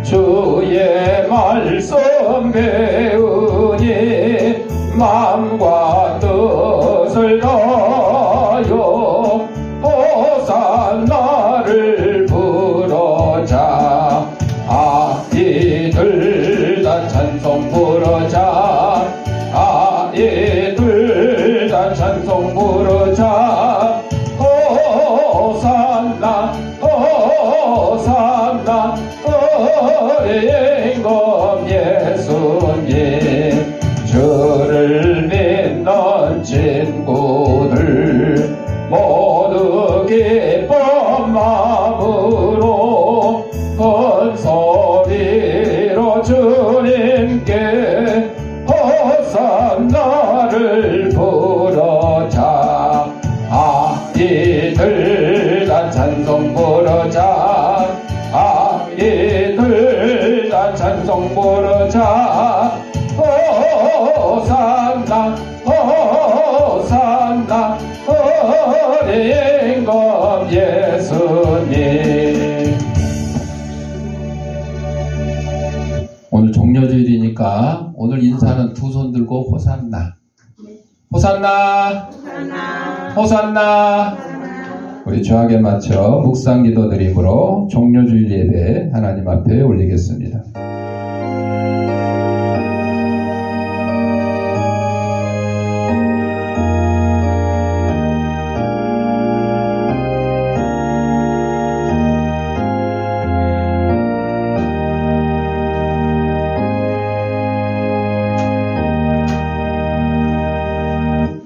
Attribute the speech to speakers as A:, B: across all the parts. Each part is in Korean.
A: 주의 말씀 배우니 마음과 뜻을 다하여 호산나를 부르자. 아이들 다 찬송 부르자. 아이들 다 찬송 부르자. 호산나 호산나 어린 것 예수님. 주를 믿는 친구들 모두 기쁜 마음으로 큰 소리로 주님께 호산나를 부르자. 아이들 다 찬송 부르자. 아이들 다 찬송 부르자. 호산나 호산나 어린 것 예수님. 오늘 종려주일이니까 오늘 인사는 두 손 들고 호산나 호산나 호산나. 우리 주악에 맞춰 묵상 기도 드림으로 종려주일 예배 하나님 앞에 올리겠습니다.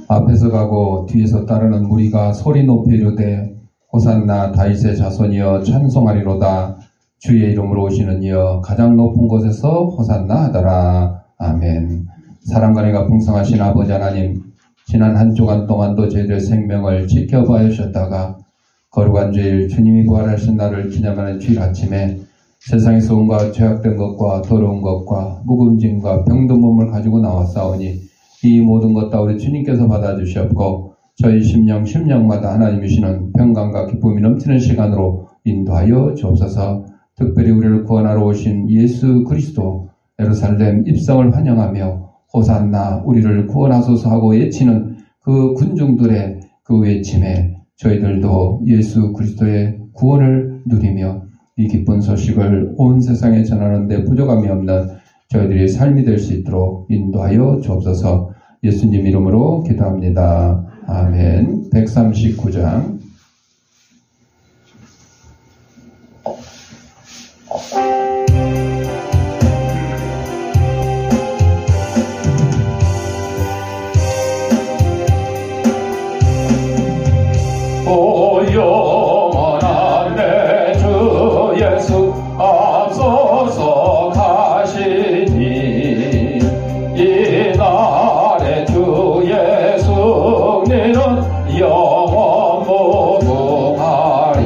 A: 앞에서 가고 뒤에서 따르는 무리가 소리 높이 이르되 호산나 다윗의 자손이여 찬송하리로다. 주의 이름으로 오시는 이여 가장 높은 곳에서 호산나 하더라. 아멘. 사랑과 은혜가 풍성하신 아버지 하나님, 지난 한 주간 동안도 저희들 생명을 지켜봐 주셨다가 거룩한 주일 주님이 부활하신 날을 기념하는 주일 아침에 세상에서 온갖 죄악된 것과 더러운 것과 묵음짐과 병든 몸을 가지고 나왔사오니 이 모든 것 다 우리 주님께서 받아주시옵고 저희 심령마다 하나님 주시는 평강과 기쁨이 넘치는 시간으로 인도하여 주옵소서. 특별히 우리를 구원하러 오신 예수 그리스도 예루살렘 입성을 환영하며 호산나 우리를 구원하소서 하고 외치는 그 군중들의 그 외침에 저희들도 예수 그리스도의 구원을 누리며 이 기쁜 소식을 온 세상에 전하는 데 부족함이 없는 저희들의 삶이 될 수 있도록 인도하여 주옵소서. 예수님 이름으로 기도합니다. 아멘. 139장. 오 영원한 내 주 예수 앞서서 가시니 이날의 주의 승리는 영원 무궁하리.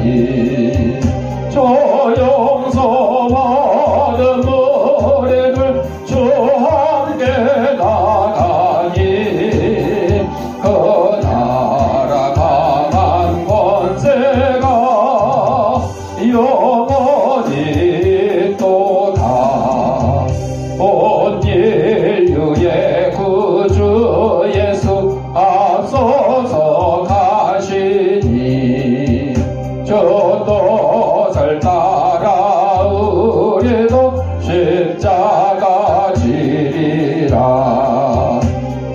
A: 조용서 받은 무리들 주 함께 나가니 그 나라 강한 권세가 영원히 또다. 온 인류의 구주 예수 앞서서 가시니 전도설 따라 우리도 십자가 지리라.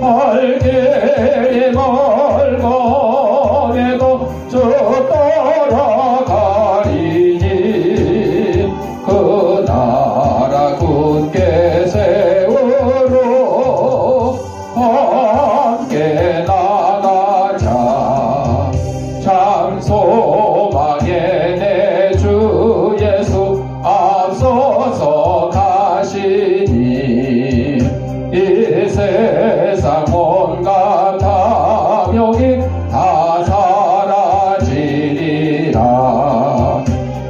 A: 할 길이 멀고에도 주 따라가리니 그 나라 굳게 세우러 함께 나가자. 참 소망의 내 주 예수 앞서서 가시니 이 세상 온갖 탐욕이 다 사라지리라.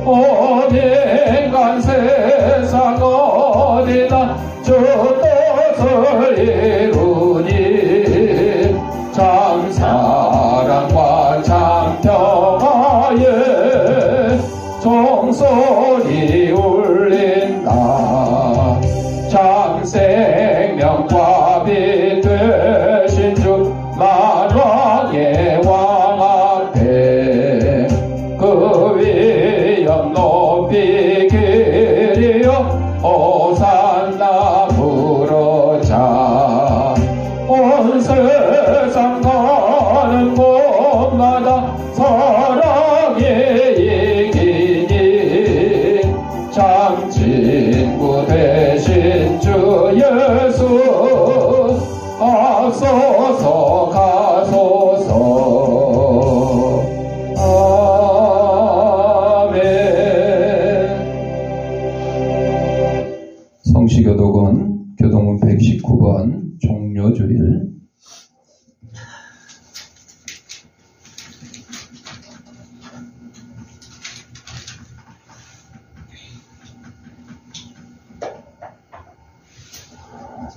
A: 어딘간 세상 어디나 주 뜻을 이루니 참 사랑과 참 평화에 종소리 울 성시교독은 교동문 119번 종료주일.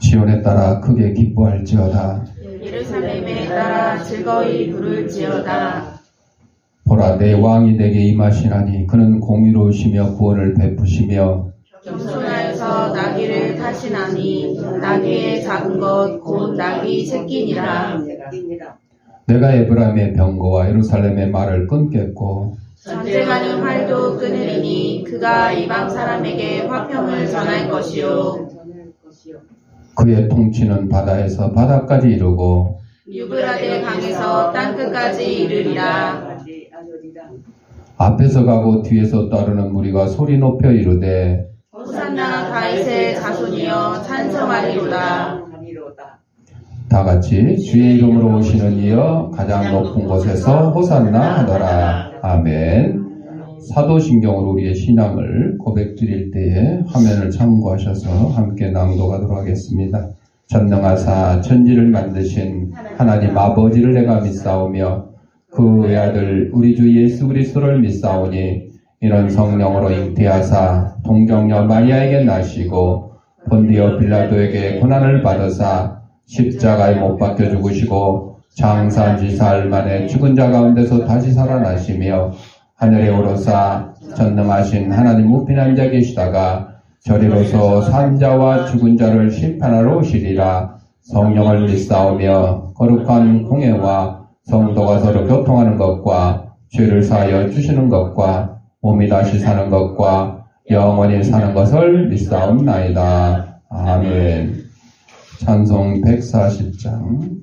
A: 시온에 따라 크게 기뻐할지어다.
B: 예루살렘에 따라 즐거이 부를지어다.
A: 보라, 내 왕이 내게 임하시나니 그는 공의로우시며 구원을 베푸시며
B: 겸손하여서 나귀를 타시나니 나귀의 작은 것 곧 나귀 새끼니라.
A: 내가 에브라임의 병거와 예루살렘의 말을 끊겠고
B: 전쟁하는 활도 끊으리니 그가 이방 사람에게 화평을 전할 것이요
A: 그의 통치는 바다에서 바다까지 이르고
B: 유브라데 강에서 땅끝까지 이르리라.
A: 앞에서 가고 뒤에서 따르는 무리가 소리 높여 이르되
B: 호산나 다윗의 자손이여 찬송하리로다.
A: 다 같이 주의 이름으로 오시는 이여 가장 높은 곳에서 호산나 하더라. 아멘. 사도신경으로 우리의 신앙을 고백드릴 때에 화면을 참고하셔서 함께 낭독하도록 하겠습니다. 전능하사 천지를 만드신 하나님 아버지를 내가 믿사오며 그 외아들 우리 주 예수 그리스도를 믿사오니 이런 성령으로 잉태하사 동정녀 마리아에게 나시고 본디오 빌라도에게 고난을 받으사 십자가에 못 박혀 죽으시고 장사한 지 사흘 만에 죽은 자 가운데서 다시 살아나시며 하늘에 오르사 전능하신 하나님 우편한 자 계시다가 저리로서 산 자와 죽은 자를 심판하러 오시리라. 성령을 믿사오며 거룩한 공예와 성도가 서로 교통하는 것과 죄를 사하여 주시는 것과 몸이 다시 사는 것과 영원히 사는 것을 믿사옵나이다. 아멘. 찬송 140장.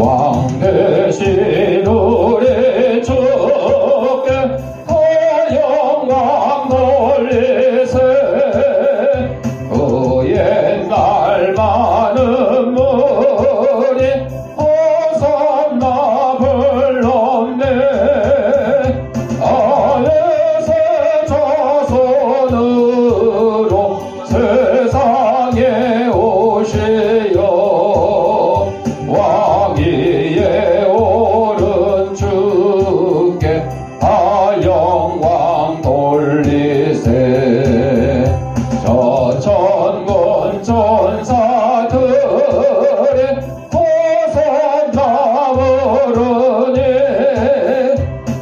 A: 왕 대신 우리 주께 영광 돌리세. 그 옛날 많은 무리 호산나 불렀네. 아에서 자손으로 세상에 오시어 왕위에 오른 주께 다 영광 돌리세. 저 천군 천사들의 호산나 부르니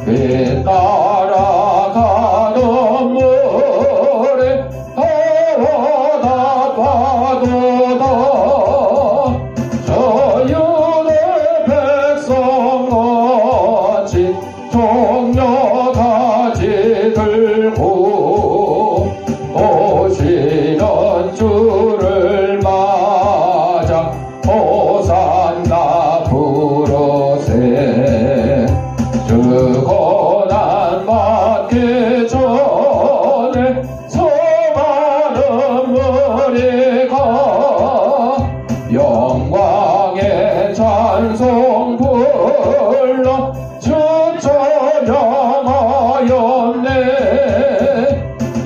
A: 그 따라가는 물에 더워다 파도다. 저 유대 백성같이 종려가지 들고 오시는 주를 맞아 호산나 부르세. 주 고난 받기 전에 수많은 무리가 영광의 찬송 불러 주 찬양하였네.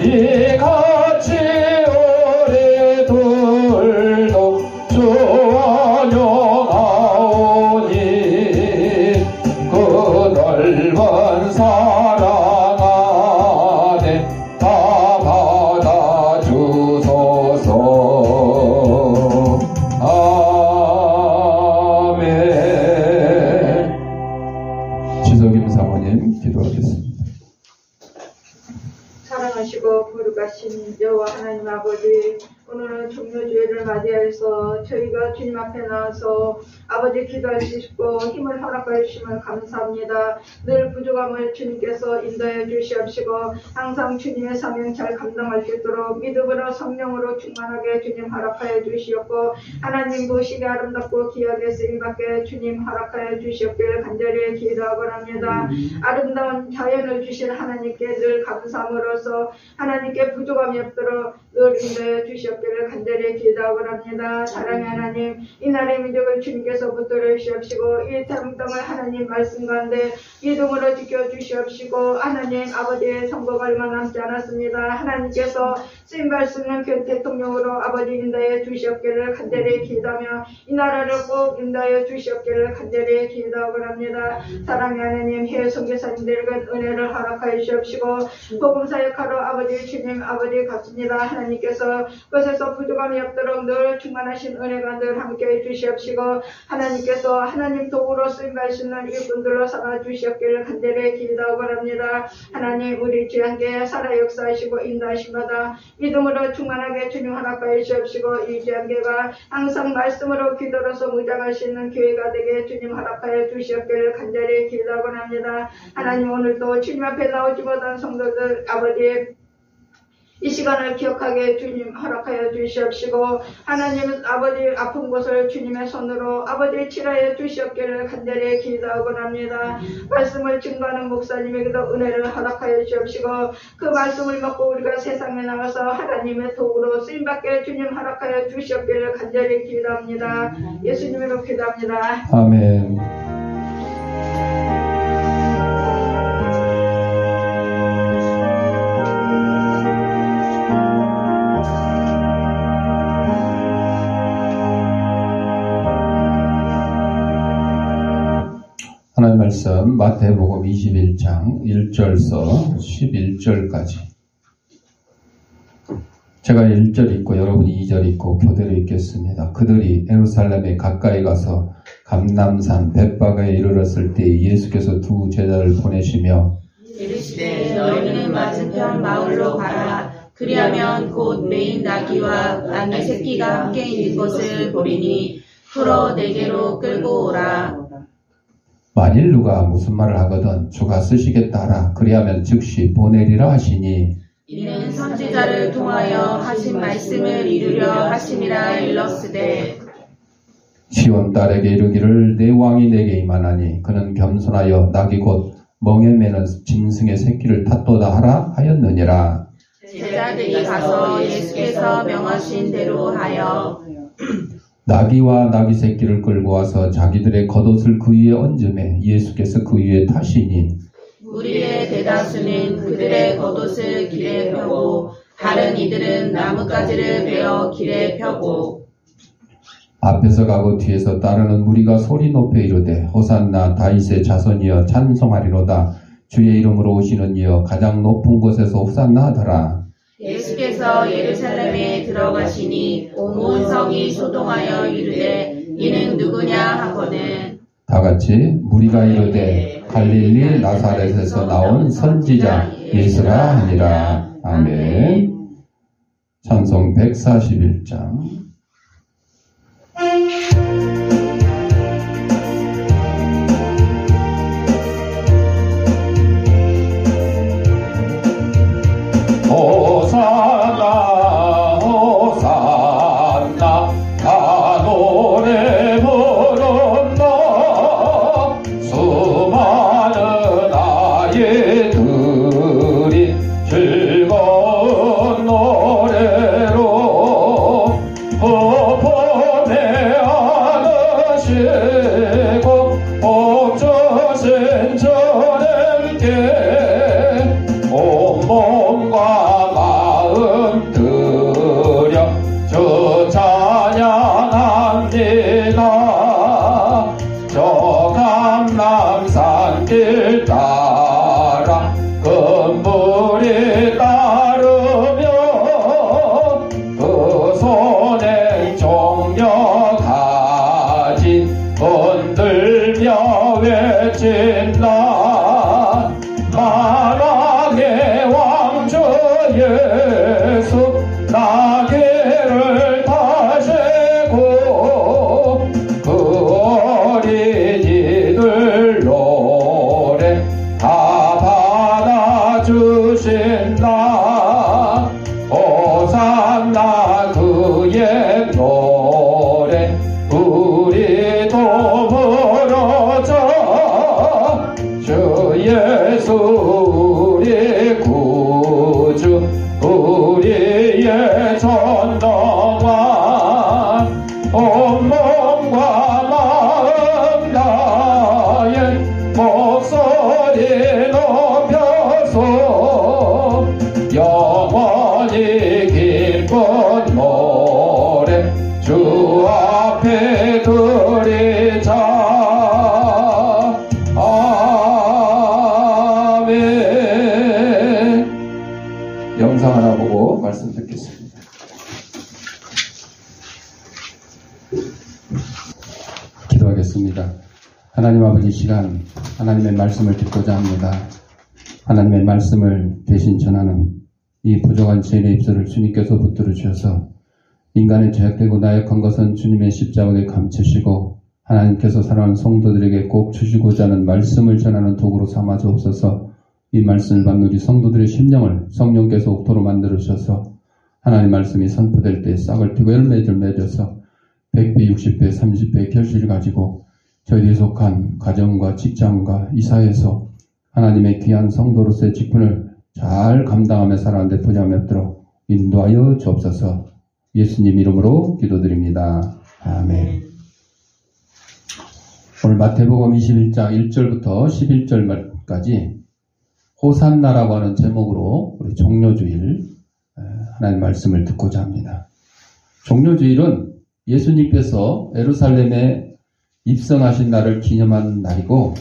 A: 이같이 우리들도 주 찬양하오니 그 넓은 사랑 안에 다 받아 주소서. 아멘. 지석임 사모님 기도하겠습니다.
C: 사랑하시고 거룩하신 여호와 하나님 아버지, 오늘은 종료주일을 맞이해서 저희가 주님 앞에 나와서 아버지 기도할 수 있고 힘을 허락하여 주심을 감사합니다. 늘 부족함을 주님께서 인도해 주시옵시고 항상 주님의 사명 잘 감당할 수 있도록 믿음으로 성령으로 충만하게 주님 허락하여 주시옵고 하나님 보시기 아름답고 귀하게 쓰임받게 주님 허락하여 주시옵기를 간절히 기도하고 합니다. 아름다운 자연을 주신 하나님께 늘 감사함으로써 하나님께 부족함이 없도록 늘 인도해 주시옵기를 간절히 기도하고 합니다. 감사합니다. 사랑의 하나님, 이 나라의 민족을 주님께서 붙들어 주시옵시고 이 땅을 하나님 말씀 가운데 믿음으로 지켜주시옵시고 하나님 아버지의 선거가 얼마 남지 않았습니다. 하나님께서 쓰임 말씀은 현 대통령으로 아버지 인도해 주시옵기를 간절히 기도하며 이 나라를 꼭 인도해 주시옵기를 간절히 기도하고 합니다. 사랑의 하나님, 해외 선교사님들에게 은혜를 허락하여 주시옵시고 복음 사역하러 아버지 주님 아버지 갔습니다. 하나님께서 그것에서 부족함이 없도록 늘 충만하신 은혜가 늘 함께해 주시옵시고 하나님께서 하나님 도구로 쓰임 받으시는 일꾼들로 삼아 주시옵기를 간절히 기도하고 합니다. 하나님, 우리 주양께 살아 역사하시고 인도하심마다 믿음으로 충만하게 주님 허락하여 주시옵시고 이 주양계가 항상 말씀으로 기도로서 무장할 수 있는 교회가 되게 주님 허락하여 주시옵기를 간절히 기도하고 합니다. 하나님, 오늘도 주님 앞에 나오지 못한 성도들 아버지 이 시간을 기억하게 주님 허락하여 주시옵시고 하나님 아버지 아픈 곳을 주님의 손으로 아버지 치료하여 주시옵기를 간절히 기도하고 합니다. 말씀을 증거하는 목사님에게도 은혜를 허락하여 주시옵시고 그 말씀을 먹고 우리가 세상에 나가서 하나님의 도구로 쓰임받게 주님 허락하여 주시옵기를 간절히 기도합니다. 예수님으로 기도합니다.
A: 아멘. 하나님 말씀 마태복음 21장 1절서 11절까지 제가 1절 읽고 여러분이 2절 읽고 교대로 읽겠습니다. 그들이 예루살렘에 가까이 가서 감람산 벳바가에 이르렀을 때 예수께서 두 제자를 보내시며
B: 이르시되 너희는 맞은편 마을로 가라. 그리하면 곧 매인 나귀와 나귀 새끼가 함께 있는 것을 보리니 풀어 내게로 끌고 오라.
A: 만일 누가 무슨 말을 하거든 주가 쓰시겠다 하라. 그리하면 즉시 보내리라 하시니
B: 이는 선지자를 통하여 하신 말씀을 이루려 하심이라 일렀으되
A: 시온 딸에게 이르기를 내 왕이 내게 임하나니 그는 겸손하여 낙이 곧 멍에 매는 짐승의 새끼를 탔도다 하라 하였느니라.
B: 제자들이 가서 예수께서 명하신 대로 하여
A: 나귀와 나귀 새끼를 끌고 와서 자기들의 겉옷을 그 위에 얹음에 예수께서 그 위에 타시니
B: 무리의 대다수는 그들의 겉옷을 길에 펴고 다른 이들은 나뭇가지를 베어 길에 펴고
A: 앞에서 가고 뒤에서 따르는 무리가 소리 높여 이르되 호산나 다윗의 자손이여 찬송하리로다. 주의 이름으로 오시는 이여 가장 높은 곳에서 호산나 하더라.
B: 예수께서 예루살렘에 들어가시니 온 성이 소동하여 이르되 이는 누구냐 하거늘
A: 다같이 무리가 이르되 갈릴리 나사렛에서 나온 선지자 예수라 하니라. 아멘. 찬송 141장. 호산나 호산나 다 노래 부른다. 수많은 아이들이 즐거운 노래로 호포내 안으시고 옥주신 주님께 온몸과 마음 들여 주 찬양합니다. 저 감람산 길 따라 금물이 따르며 그 손에 종려 가진 흔들며 외친다. 만왕의 왕주 예수 나귀를 타시고 그 어린이들 노래 다 받아주신다. 호산나 그의 노래 우리도 부르자. 주 예수 우리 구주 우리의 전능한 몸과 마음 다해 목소리 높여서 영원히 기쁜 노래 주 앞에 드리자. 아멘. 영상 하나 보고 말씀 듣겠습니다. 기도하겠습니다. 하나님 아버지, 시간 하나님의 말씀을 듣고자 합니다. 하나님의 말씀을 대신 전하는 이 부족한 죄인의 입술을 주님께서 붙들어 주셔서 인간의 죄악되고 나약한 것은 주님의 십자가에 감추시고 하나님께서 사랑하는 성도들에게 꼭 주시고자 하는 말씀을 전하는 도구로 삼아 주옵소서. 이 말씀을 받는 우리 성도들의 심령을 성령께서 옥토로 만들어 주셔서 하나님 말씀이 선포될 때 싹을 틔고 열매를 맺어서 100배, 60배, 30배의 결실을 가지고 저희들이 속한 가정과 직장과 이 사회에서 하나님의 귀한 성도로서의 직분을 잘 감당하며 살아가는 데 부족함이 없도록 인도하여 주옵소서. 예수님 이름으로 기도드립니다. 아멘. 오늘 마태복음 21장 1절부터 11절까지 호산나라고 하는 제목으로 우리 종료주일 하나님 말씀을 듣고자 합니다. 종료주일은 예수님께서 예루살렘에 입성하신 날을 기념하는 날이고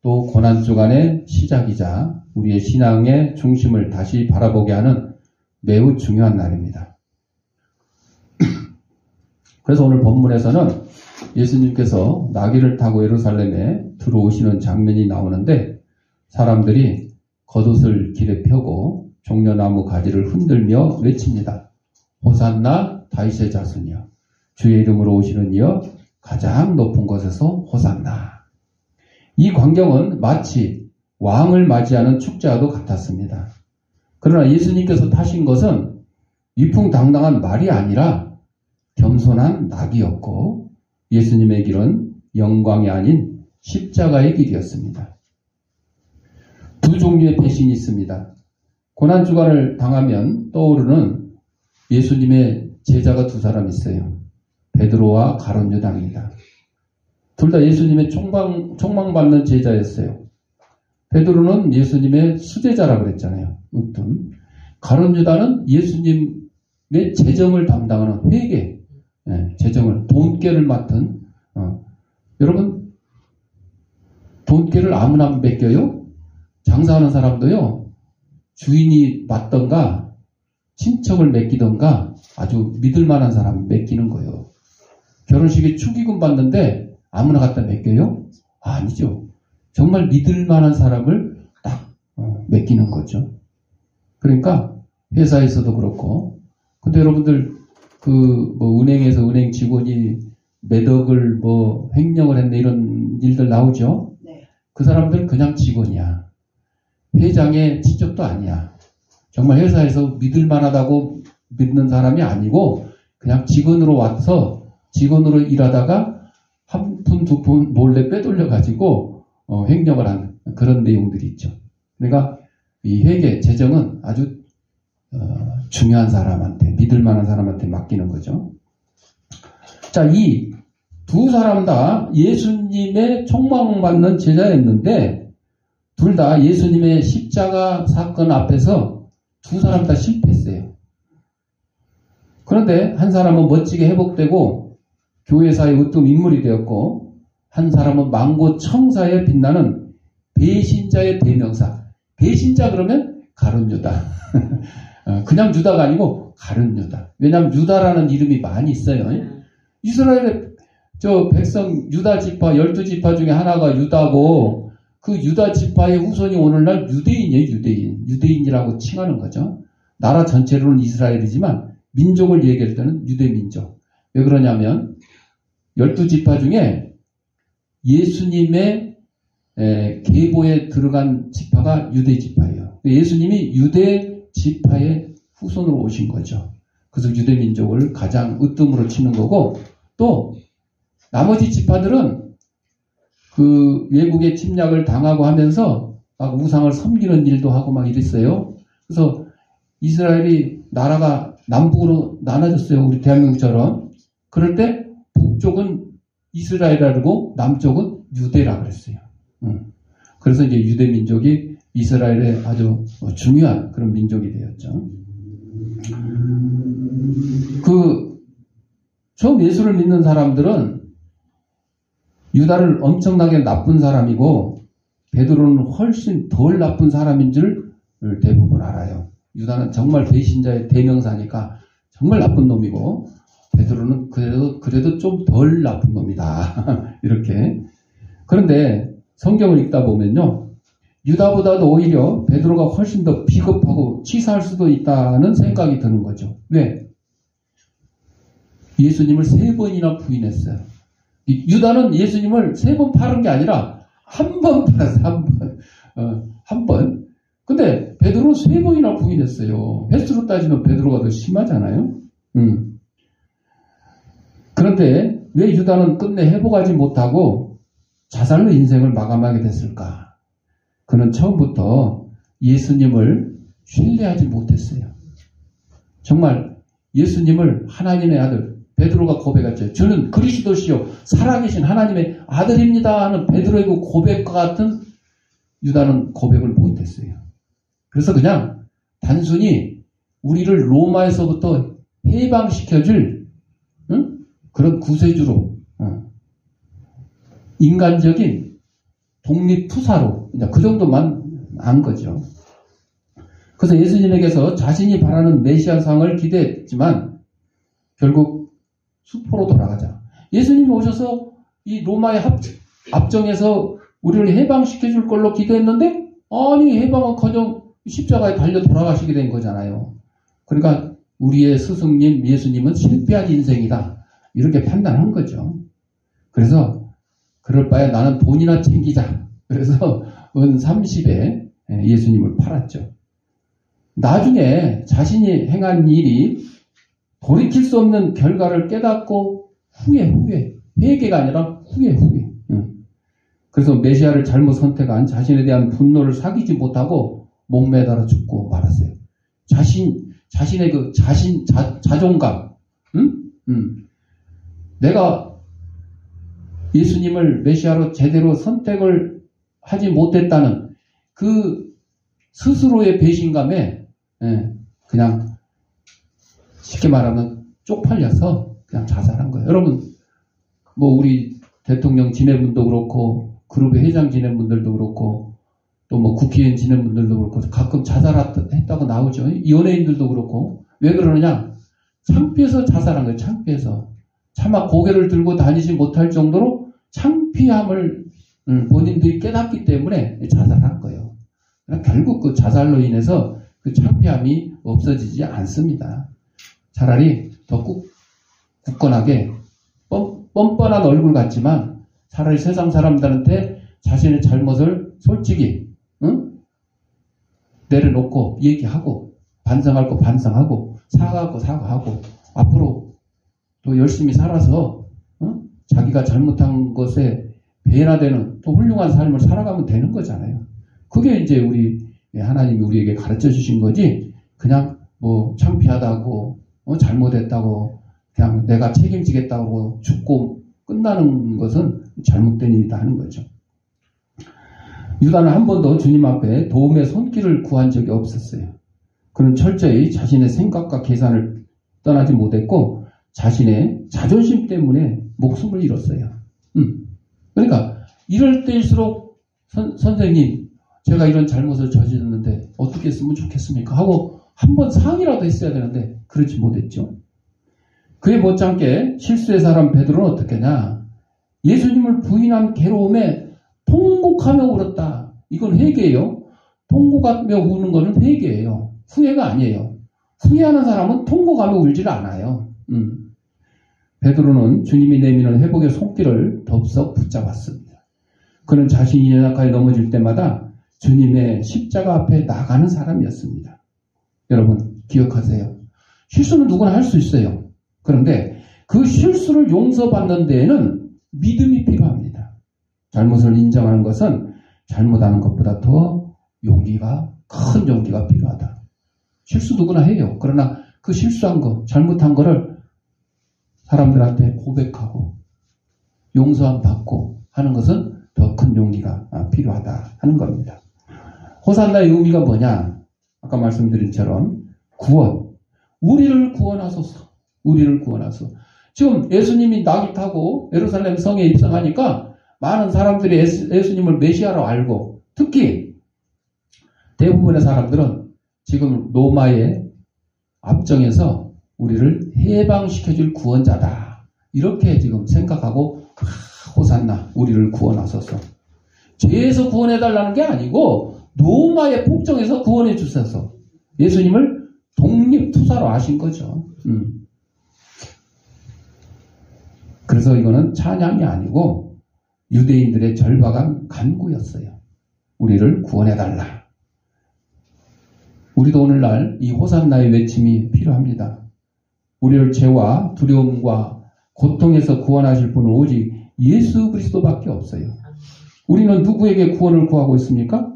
A: 또 고난주간의 시작이자 우리의 신앙의 중심을 다시 바라보게 하는 매우 중요한 날입니다. 그래서 오늘 본문에서는 예수님께서 나귀를 타고 예루살렘에 들어오시는 장면이 나오는데 사람들이 겉옷을 길에 펴고 종려나무 가지를 흔들며 외칩니다. 호산나 다윗의 자손이여, 주의 이름으로 오시는 이여, 가장 높은 곳에서 호산나. 이 광경은 마치 왕을 맞이하는 축제와도 같았습니다. 그러나 예수님께서 타신 것은 위풍당당한 말이 아니라 겸손한 나귀였고 예수님의 길은 영광이 아닌 십자가의 길이었습니다. 두 종류의 배신이 있습니다. 고난주간을 당하면 떠오르는 예수님의 제자가 두 사람 있어요. 베드로와 가룟 유다입니다. 둘 다 예수님의 총망받는 제자였어요. 베드로는 예수님의 수제자라고 그랬잖아요. 으뜸. 가룟 유다는 예수님의 재정을 담당하는 회계, 재정을, 돈깨를 맡은, 여러분, 돈깨를 아무나 맡겨요? 장사하는 사람도요, 주인이 맡던가, 친척을 맡기던가, 아주 믿을 만한 사람 맡기는 거예요. 결혼식에 축의금 받는데 아무나 갖다 맡겨요? 아니죠. 정말 믿을 만한 사람을 딱 맡기는 거죠. 그러니까 회사에서도 그렇고, 근데 여러분들 은행에서 은행 직원이 매덕을 횡령을 했네 이런 일들 나오죠. 네. 그 사람들은 그냥 직원이야. 회장의 친척도 아니야. 정말 회사에서 믿을 만하다고 믿는 사람이 아니고 그냥 직원으로 와서 직원으로 일하다가 한 푼, 두 푼 몰래 빼돌려가지고 횡령을 하는 그런 내용들이 있죠. 그러니까 이 회계, 재정은 아주 중요한 사람한테, 믿을 만한 사람한테 맡기는 거죠. 자, 이 두 사람 다 예수님의 총망받는 제자였는데 둘 다 예수님의 십자가 사건 앞에서 두 사람 다 실패했어요. 그런데 한 사람은 멋지게 회복되고 교회사의 으뜸 인물이 되었고 한 사람은 만고청사에 빛나는 배신자의 대명사. 배신자 그러면 가룟 유다. 그냥 유다가 아니고 가룟 유다. 왜냐하면 유다라는 이름이 많이 있어요. 이스라엘의 백성 유다 지파 12지파 중에 하나가 유다고 그 유다 지파의 후손이 오늘날 유대인이에요. 유대인이라고 칭하는 거죠. 나라 전체로는 이스라엘이지만 민족을 얘기할 때는 유대민족. 왜 그러냐면 12지파 중에 예수님의 계보에 들어간 지파가 유대 지파예요. 예수님이 유대 지파의 후손으로 오신 거죠. 그래서 유대민족을 가장 으뜸으로 치는 거고 또 나머지 지파들은 그 외국의 침략을 당하고 하면서 막 우상을 섬기는 일도 하고 막 이랬어요. 그래서 이스라엘이 나라가 남북으로 나눠졌어요. 우리 대한민국처럼. 그럴 때 북쪽은 이스라엘이라고 남쪽은 유대라 그랬어요. 그래서 이제 유대 민족이 이스라엘의 아주 중요한 그런 민족이 되었죠. 처음 예수를 믿는 사람들은 유다를 엄청나게 나쁜 사람이고 베드로는 훨씬 덜 나쁜 사람인 줄 대부분 알아요. 유다는 정말 배신자의 대명사니까 정말 나쁜 놈이고 베드로는 그래도 좀 덜 나쁜 놈이다. 이렇게. 그런데 성경을 읽다 보면요. 유다보다도 오히려 베드로가 훨씬 더 비겁하고 치사할 수도 있다는 생각이 드는 거죠. 왜? 예수님을 3번이나 부인했어요. 유다는 예수님을 3번 팔은 게 아니라 한 번 팔았어요. 한 번. 근데 베드로는 3번이나 부인했어요. 횟수로 따지면 베드로가 더 심하잖아요. 그런데 왜 유다는 끝내 회복하지 못하고 자살로 인생을 마감하게 됐을까? 그는 처음부터 예수님을 신뢰하지 못했어요. 정말 예수님을 하나님의 아들, 베드로가 고백했죠. 저는 그리스도시요 살아계신 하나님의 아들입니다 하는 베드로의 그 고백과 같은 유다는 고백을 못했어요. 그래서 그냥 단순히 우리를 로마에서부터 해방시켜줄 그런 구세주로 인간적인 독립투사로 그 정도만 안 거죠. 그래서 예수님에게서 자신이 바라는 메시아상을 기대했지만 결국 수포로 돌아가자. 예수님이 오셔서 이 로마의 압정에서 우리를 해방시켜줄 걸로 기대했는데 아니 해방은커녕 십자가에 달려 돌아가시게 된 거잖아요. 그러니까 우리의 스승님 예수님은 실패한 인생이다. 이렇게 판단한 거죠. 그래서 그럴 바에 나는 돈이나 챙기자. 그래서 은 30에 예수님을 팔았죠. 나중에 자신이 행한 일이 돌이킬 수 없는 결과를 깨닫고 후회. 회개가 아니라 후회. 그래서 메시아를 잘못 선택한 자신에 대한 분노를 사귀지 못하고 목매달아 죽고 말았어요. 자신의 그 자존감, 내가 예수님을 메시아로 제대로 선택을 하지 못했다는 그 스스로의 배신감에 그냥 쉽게 말하면 쪽팔려서 그냥 자살한 거예요. 여러분, 우리 대통령 지낸 분도 그렇고 그룹의 회장 지낸 분들도 그렇고 또 국회의원 지낸 분들도 그렇고 가끔 자살했다고 나오죠. 연예인들도 그렇고. 왜 그러느냐? 창피해서 자살한 거예요. 창피해서. 차마 고개를 들고 다니지 못할 정도로 창피함을 본인들이 깨닫기 때문에 자살한 거예요. 그러니까 결국 그 자살로 인해서 그 창피함이 없어지지 않습니다. 차라리 더 굳건하게 뻔뻔한 얼굴 같지만 차라리 세상 사람들한테 자신의 잘못을 솔직히 내려놓고 얘기하고 반성할 거 반성하고 사과할 거 사과하고 앞으로 또 열심히 살아서 자기가 잘못한 것에 배나되는 또 훌륭한 삶을 살아가면 되는 거잖아요. 그게 이제 하나님이 우리에게 가르쳐 주신 거지 그냥 창피하다고 잘못했다고 그냥 내가 책임지겠다고 죽고 끝나는 것은 잘못된 일이다 하는 거죠. 유다는 한 번도 주님 앞에 도움의 손길을 구한 적이 없었어요. 그는 철저히 자신의 생각과 계산을 떠나지 못했고 자신의 자존심 때문에 목숨을 잃었어요. 그러니까 이럴 때일수록 선생님 제가 이런 잘못을 저질렀는데 어떻게 했으면 좋겠습니까? 하고 한번 상의라도 했어야 되는데 그렇지 못했죠. 그에 못지않게 실수의 사람 베드로는 어떻게 하냐? 예수님을 부인한 괴로움에 통곡하며 울었다. 이건 회개예요. 통곡하며 우는 거는 회개예요. 후회가 아니에요. 후회하는 사람은 통곡하며 울지를 않아요. 베드로는 주님이 내미는 회복의 손길을 덥석 붙잡았습니다. 그는 자신이 연약하게 넘어질 때마다 주님의 십자가 앞에 나가는 사람이었습니다. 여러분 기억하세요. 실수는 누구나 할 수 있어요. 그런데 그 실수를 용서받는 데에는 믿음이 필요합니다. 잘못을 인정하는 것은 잘못하는 것보다 더 큰 용기가 필요하다. 실수 누구나 해요. 그러나 그 실수한 거, 잘못한 거를 사람들한테 고백하고 용서함 받고 하는 것은 더 큰 용기가 필요하다 하는 겁니다. 호산나의 의미가 뭐냐? 아까 말씀드린 처럼 구원. 우리를 구원하소서. 우리를 구원하소서. 지금 예수님이 낙이 타고 예루살렘 성에 입성하니까 많은 사람들이 예수님을 메시아로 알고, 특히 대부분의 사람들은 지금 로마의 압정에서 우리를 해방시켜줄 구원자다, 이렇게 지금 생각하고 호산나, 우리를 구원하소서. 죄에서 구원해달라는 게 아니고 로마의 폭정에서 구원해 주셔서 예수님을 독립투사로 하신 거죠. 그래서 이거는 찬양이 아니고 유대인들의 절박한 간구였어요. 우리를 구원해달라. 우리도 오늘날 이 호산나의 외침이 필요합니다. 우리를 죄와 두려움과 고통에서 구원하실 분은 오직 예수 그리스도밖에 없어요. 우리는 누구에게 구원을 구하고 있습니까?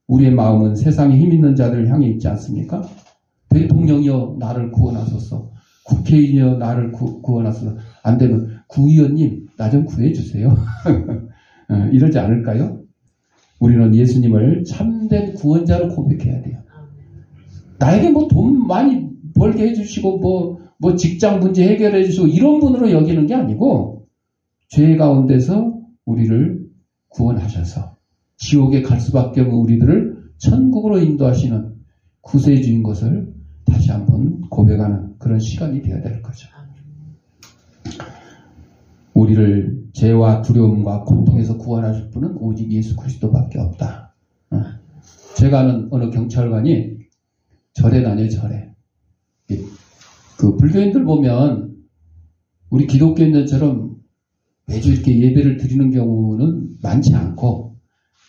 A: 우리의 마음은 세상에 힘있는 자들을 향해 있지 않습니까? 대통령이여 나를 구원하소서. 국회의원이여 나를 구원하소서. 안 되면 구의원님 나 좀 구해주세요. 이러지 않을까요? 우리는 예수님을 참된 구원자로 고백해야 돼요. 나에게 뭐 돈 많이 벌게 해주시고 뭐 직장 문제 해결해 주시고 이런 분으로 여기는 게 아니고, 죄 가운데서 우리를 구원하셔서 지옥에 갈 수밖에 없는 우리들을 천국으로 인도하시는 구세주인 것을 다시 한번 고백하는 그런 시간이 되어야 될 거죠. 우리를 죄와 두려움과 고통에서 구원하실 분은 오직 예수 그리스도밖에 없다. 제가 아는 어느 경찰관이 절에 다녀요. 절에. 그 불교인들 보면 우리 기독교인들처럼 매주 이렇게 예배를 드리는 경우는 많지 않고,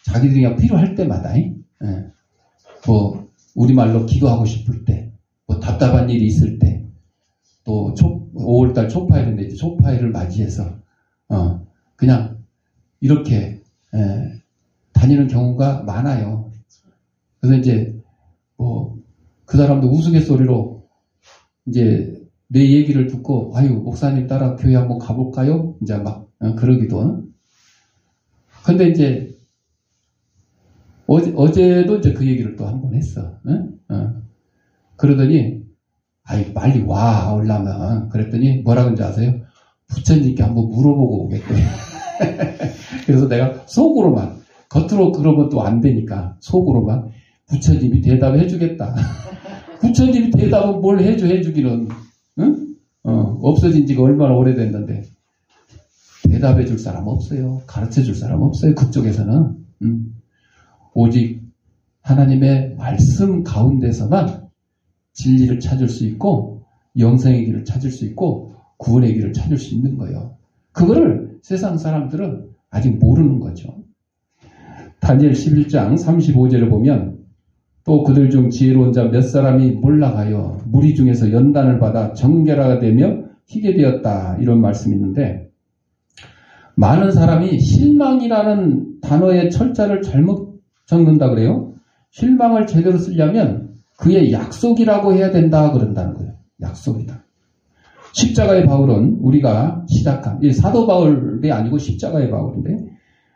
A: 자기들이 그냥 필요할 때마다, 뭐 우리말로 기도하고 싶을 때, 뭐 답답한 일이 있을 때, 또 5월달 초파일인데 이제 초파일을 맞이해서 그냥 이렇게 다니는 경우가 많아요. 그래서 이제 뭐 그 사람도 우스갯소리로 이제 내 얘기를 듣고, 아유 목사님 따라 교회 한번 가볼까요? 이제 막 그러기도. 근데 이제 어제도 이제 그 얘기를 또 한번 했어. 그러더니 아이 빨리 와 올라면, 그랬더니 뭐라 그런지 아세요? 부처님께 한번 물어보고 오겠대. 그래서 내가 속으로만, 겉으로 그러면 또 안 되니까 속으로만 부처님이 대답해 주겠다. 부처님이 대답은 뭘 해주기는, 없어진 지가 얼마나 오래됐는데 대답해 줄 사람 없어요. 가르쳐 줄 사람 없어요. 그쪽에서는. 오직 하나님의 말씀 가운데서만 진리를 찾을 수 있고, 영생의 길을 찾을 수 있고, 구원의 길을 찾을 수 있는 거예요. 그거를 세상 사람들은 아직 모르는 거죠. 다니엘 11장 35절을 보면, 또 그들 중 지혜로운 자 몇 사람이 몰락하여 무리 중에서 연단을 받아 정결하가 되며 희게 되었다, 이런 말씀이 있는데, 많은 사람이 실망이라는 단어의 철자를 잘못 적는다 그래요. 실망을 제대로 쓰려면 그의 약속이라고 해야 된다 그런다는 거예요. 약속이다. 십자가의 바울은 우리가 시작한, 사도 바울이 아니고 십자가의 바울인데,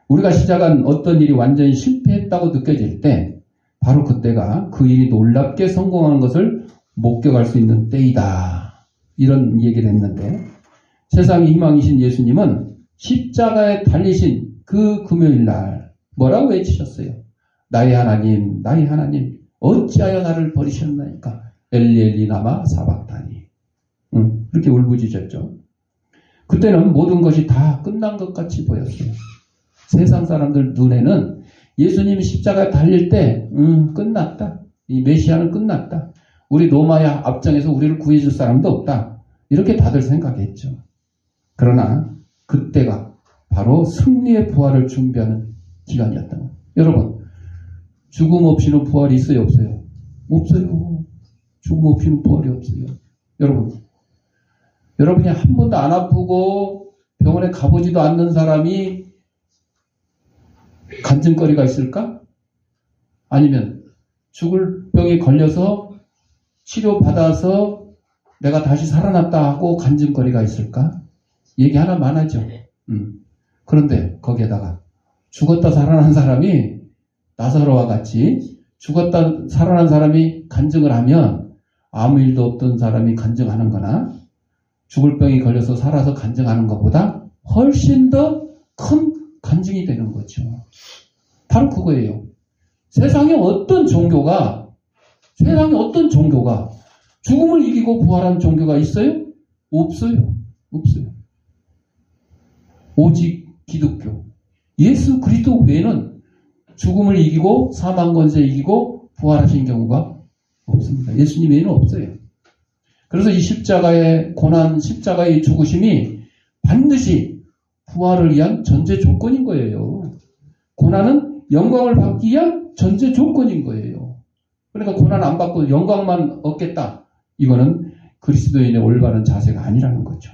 A: 우리가 시작한 어떤 일이 완전히 실패했다고 느껴질 때 바로 그때가 그 일이 놀랍게 성공하는 것을 목격할 수 있는 때이다, 이런 얘기를 했는데, 세상의 희망이신 예수님은 십자가에 달리신 그 금요일날 뭐라고 외치셨어요? 나의 하나님, 나의 하나님, 어찌하여 나를 버리셨나이까? 엘리 엘리 라마 사박다니. 그렇게 울부짖었죠. 그때는 모든 것이 다 끝난 것 같이 보였어요. 세상 사람들 눈에는 예수님이 십자가에 달릴 때 끝났다. 이 메시아는 끝났다. 우리 로마의 압정에서 우리를 구해줄 사람도 없다. 이렇게 다들 생각했죠. 그러나 그때가 바로 승리의 부활을 준비하는 기간이었던 거예요. 여러분, 죽음 없이는 부활이 있어요, 없어요? 없어요. 죽음 없이는 부활이 없어요. 여러분이 한 번도 안 아프고 병원에 가보지도 않는 사람이 간증거리가 있을까? 아니면 죽을 병에 걸려서 치료받아서 내가 다시 살아났다 하고 간증거리가 있을까? 얘기 하나만 하죠. 그런데 거기에다가 죽었다 살아난 사람이 나사로와 같이 죽었다 살아난 사람이 간증을 하면 아무 일도 없던 사람이 간증하는 거나 죽을 병이 걸려서 살아서 간증하는 것보다 훨씬 더 큰 간증이 되는 거죠. 바로 그거예요. 세상에 어떤 종교가 죽음을 이기고 부활한 종교가 있어요? 없어요. 오직 기독교. 예수 그리스도 외에는 죽음을 이기고 사망 권세 이기고 부활하신 경우가 없습니다. 예수님 외에는 없어요. 그래서 이 십자가의 고난, 십자가의 죽으심이 반드시 부활을 위한 전제 조건인 거예요. 고난은 영광을 받기 위한 전제 조건인 거예요. 그러니까 고난 안 받고 영광만 얻겠다. 이거는 그리스도인의 올바른 자세가 아니라는 거죠.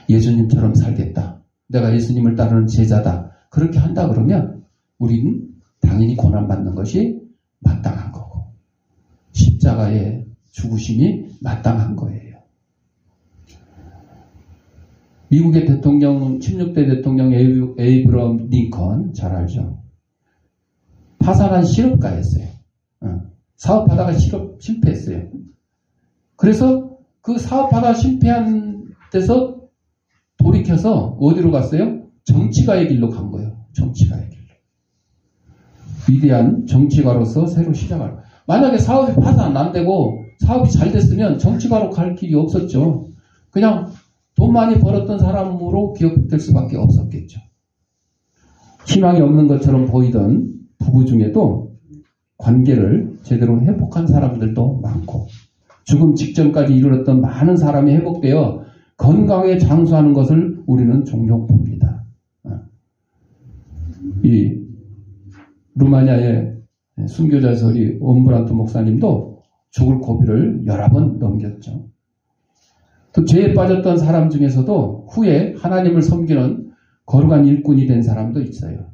A: 예수님처럼 살겠다. 내가 예수님을 따르는 제자다. 그렇게 한다 그러면 우리는 당연히 고난받는 것이 마땅한 거고 십자가의 죽으심이 마땅한 거예요. 미국의 대통령, 16대 대통령 에이브럼 링컨 잘 알죠? 파산한 실업가였어요. 사업하다가 실패했어요. 그래서 그 사업하다 실패한 데서 돌이켜서 어디로 갔어요? 정치가의 길로 간 거예요. 정치가의 길로. 위대한 정치가로서 새로 시작할. 만약에 사업이 파산 안 되고 사업이 잘 됐으면 정치가로 갈 길이 없었죠. 그냥 돈 많이 벌었던 사람으로 기억될 수밖에 없었겠죠. 희망이 없는 것처럼 보이던 부부 중에도 관계를 제대로 회복한 사람들도 많고 죽음 직전까지 이르렀던 많은 사람이 회복되어 건강에 장수하는 것을 우리는 종종 봅니다. 이 루마니아의 순교자설이 엄브란트 목사님도 죽을 고비를 여러 번 넘겼죠. 또 죄에 빠졌던 사람 중에서도 후에 하나님을 섬기는 거룩한 일꾼이 된 사람도 있어요.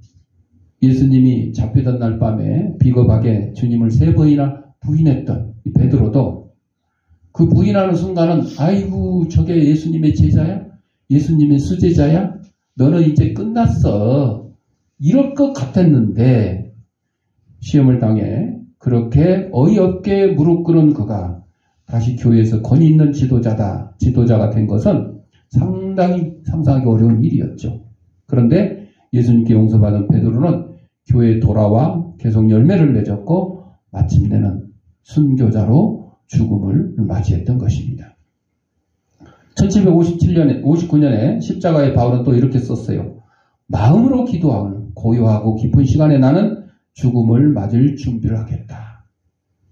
A: 예수님이 잡히던 날 밤에 비겁하게 주님을 3번이나 부인했던 이 베드로도 그 부인하는 순간은 아이고 저게 예수님의 제자야? 예수님의 수제자야? 너는 이제 끝났어. 이럴 것 같았는데 시험을 당해 그렇게 어이없게 무릎 꿇은 그가 다시 교회에서 권위 있는 지도자가 된 것은 상당히 상상하기 어려운 일이었죠. 그런데 예수님께 용서받은 베드로는 교회에 돌아와 계속 열매를 맺었고 마침내는 순교자로 죽음을 맞이했던 것입니다. 1759년에 십자가의 바울은 또 이렇게 썼어요. 마음으로 기도하는 고요하고 깊은 시간에 나는 죽음을 맞을 준비를 하겠다.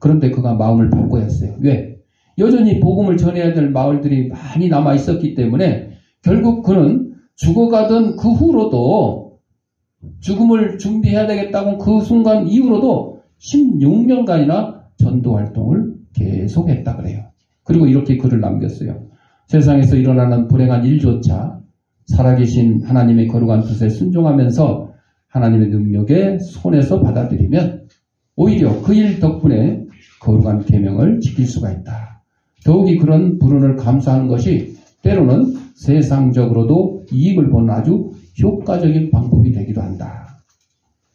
A: 그런데 그가 마음을 바꿔야 했어요. 왜? 여전히 복음을 전해야 될 마을들이 많이 남아 있었기 때문에 결국 그는 죽어가던 그 후로도 죽음을 준비해야 되겠다고 그 순간 이후로도 16년간이나 전도 활동을 계속했다 그래요. 그리고 이렇게 글을 남겼어요. 세상에서 일어나는 불행한 일조차 살아계신 하나님의 거룩한 뜻에 순종하면서 하나님의 능력에 손에서 받아들이면 오히려 그 일 덕분에 거룩한 계명을 지킬 수가 있다. 더욱이 그런 불운을 감수하는 것이 때로는 세상적으로도 이익을 보는 아주 효과적인 방법이 되기도 한다.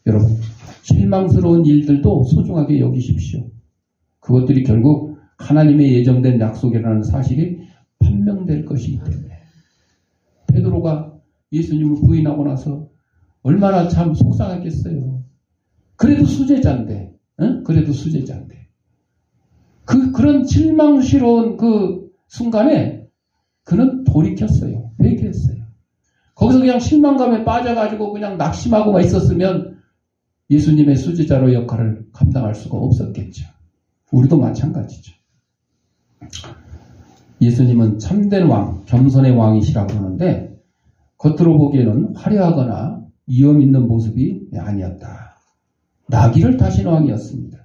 A: 여러분, 실망스러운 일들도 소중하게 여기십시오. 그것들이 결국 하나님의 예정된 약속이라는 사실이 판명될 것이기 때문에. 베드로가 예수님을 부인하고 나서 얼마나 참 속상했겠어요. 그래도 수제자인데. 그런 실망스러운 그 순간에 그는 돌이켰어요. 회개했어요. 거기서 그냥 실망감에 빠져가지고 그냥 낙심하고만 있었으면 예수님의 수제자로 역할을 감당할 수가 없었겠죠. 우리도 마찬가지죠. 예수님은 참된 왕, 겸손의 왕이시라고 하는데 겉으로 보기에는 화려하거나 위험 있는 모습이 아니었다. 나귀를 타신 왕이었습니다.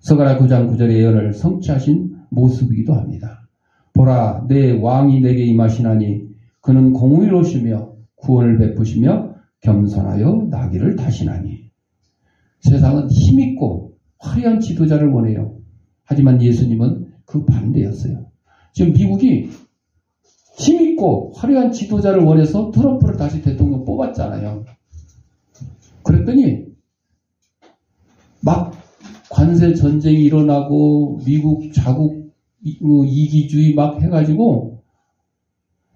A: 서가랴 9장 9절의 예언을 성취하신 모습이기도 합니다. 보라, 내 왕이 내게 임하시나니 그는 공의로우시며 구원을 베푸시며 겸손하여 나귀를 타시나니. 세상은 힘있고 화려한 지도자를 원해요. 하지만 예수님은 그 반대였어요. 지금 미국이 힘있고 화려한 지도자를 원해서 트럼프를 다시 대통령 뽑았잖아요. 그랬더니 막 관세 전쟁이 일어나고 미국 자국 이기주의 막 해가지고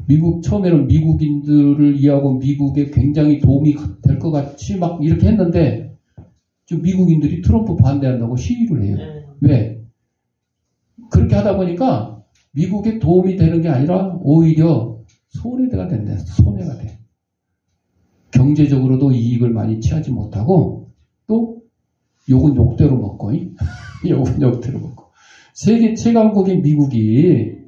A: 미국 처음에는 미국인들을 이해하고 미국에 굉장히 도움이 될 것 같이 막 이렇게 했는데 지금 미국인들이 트럼프 반대한다고 시위를 해요. 왜? 그렇게 하다 보니까 미국에 도움이 되는 게 아니라 오히려 손해가 된다. 손해가 돼. 경제적으로도 이익을 많이 취하지 못하고 또 욕은 욕대로 먹고 욕은 욕대로 먹고 세계 최강국인 미국이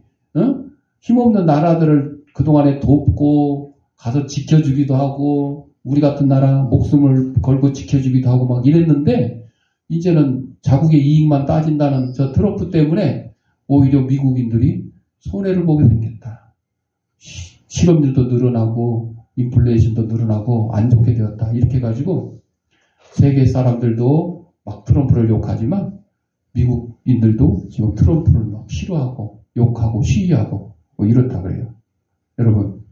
A: 힘없는 나라들을 그동안에 돕고 가서 지켜주기도 하고 우리 같은 나라 목숨을 걸고 지켜주기도 하고 막 이랬는데 이제는 자국의 이익만 따진다는 저 트럼프 때문에 오히려 미국인들이 손해를 보게 생겼다. 실업률도 늘어나고 인플레이션도 늘어나고 안 좋게 되었다. 이렇게 해가지고 세계 사람들도 막 트럼프를 욕하지만 미국인들도 지금 트럼프를 막 싫어하고 욕하고 시위하고 뭐 이렇다 그래요. 여러분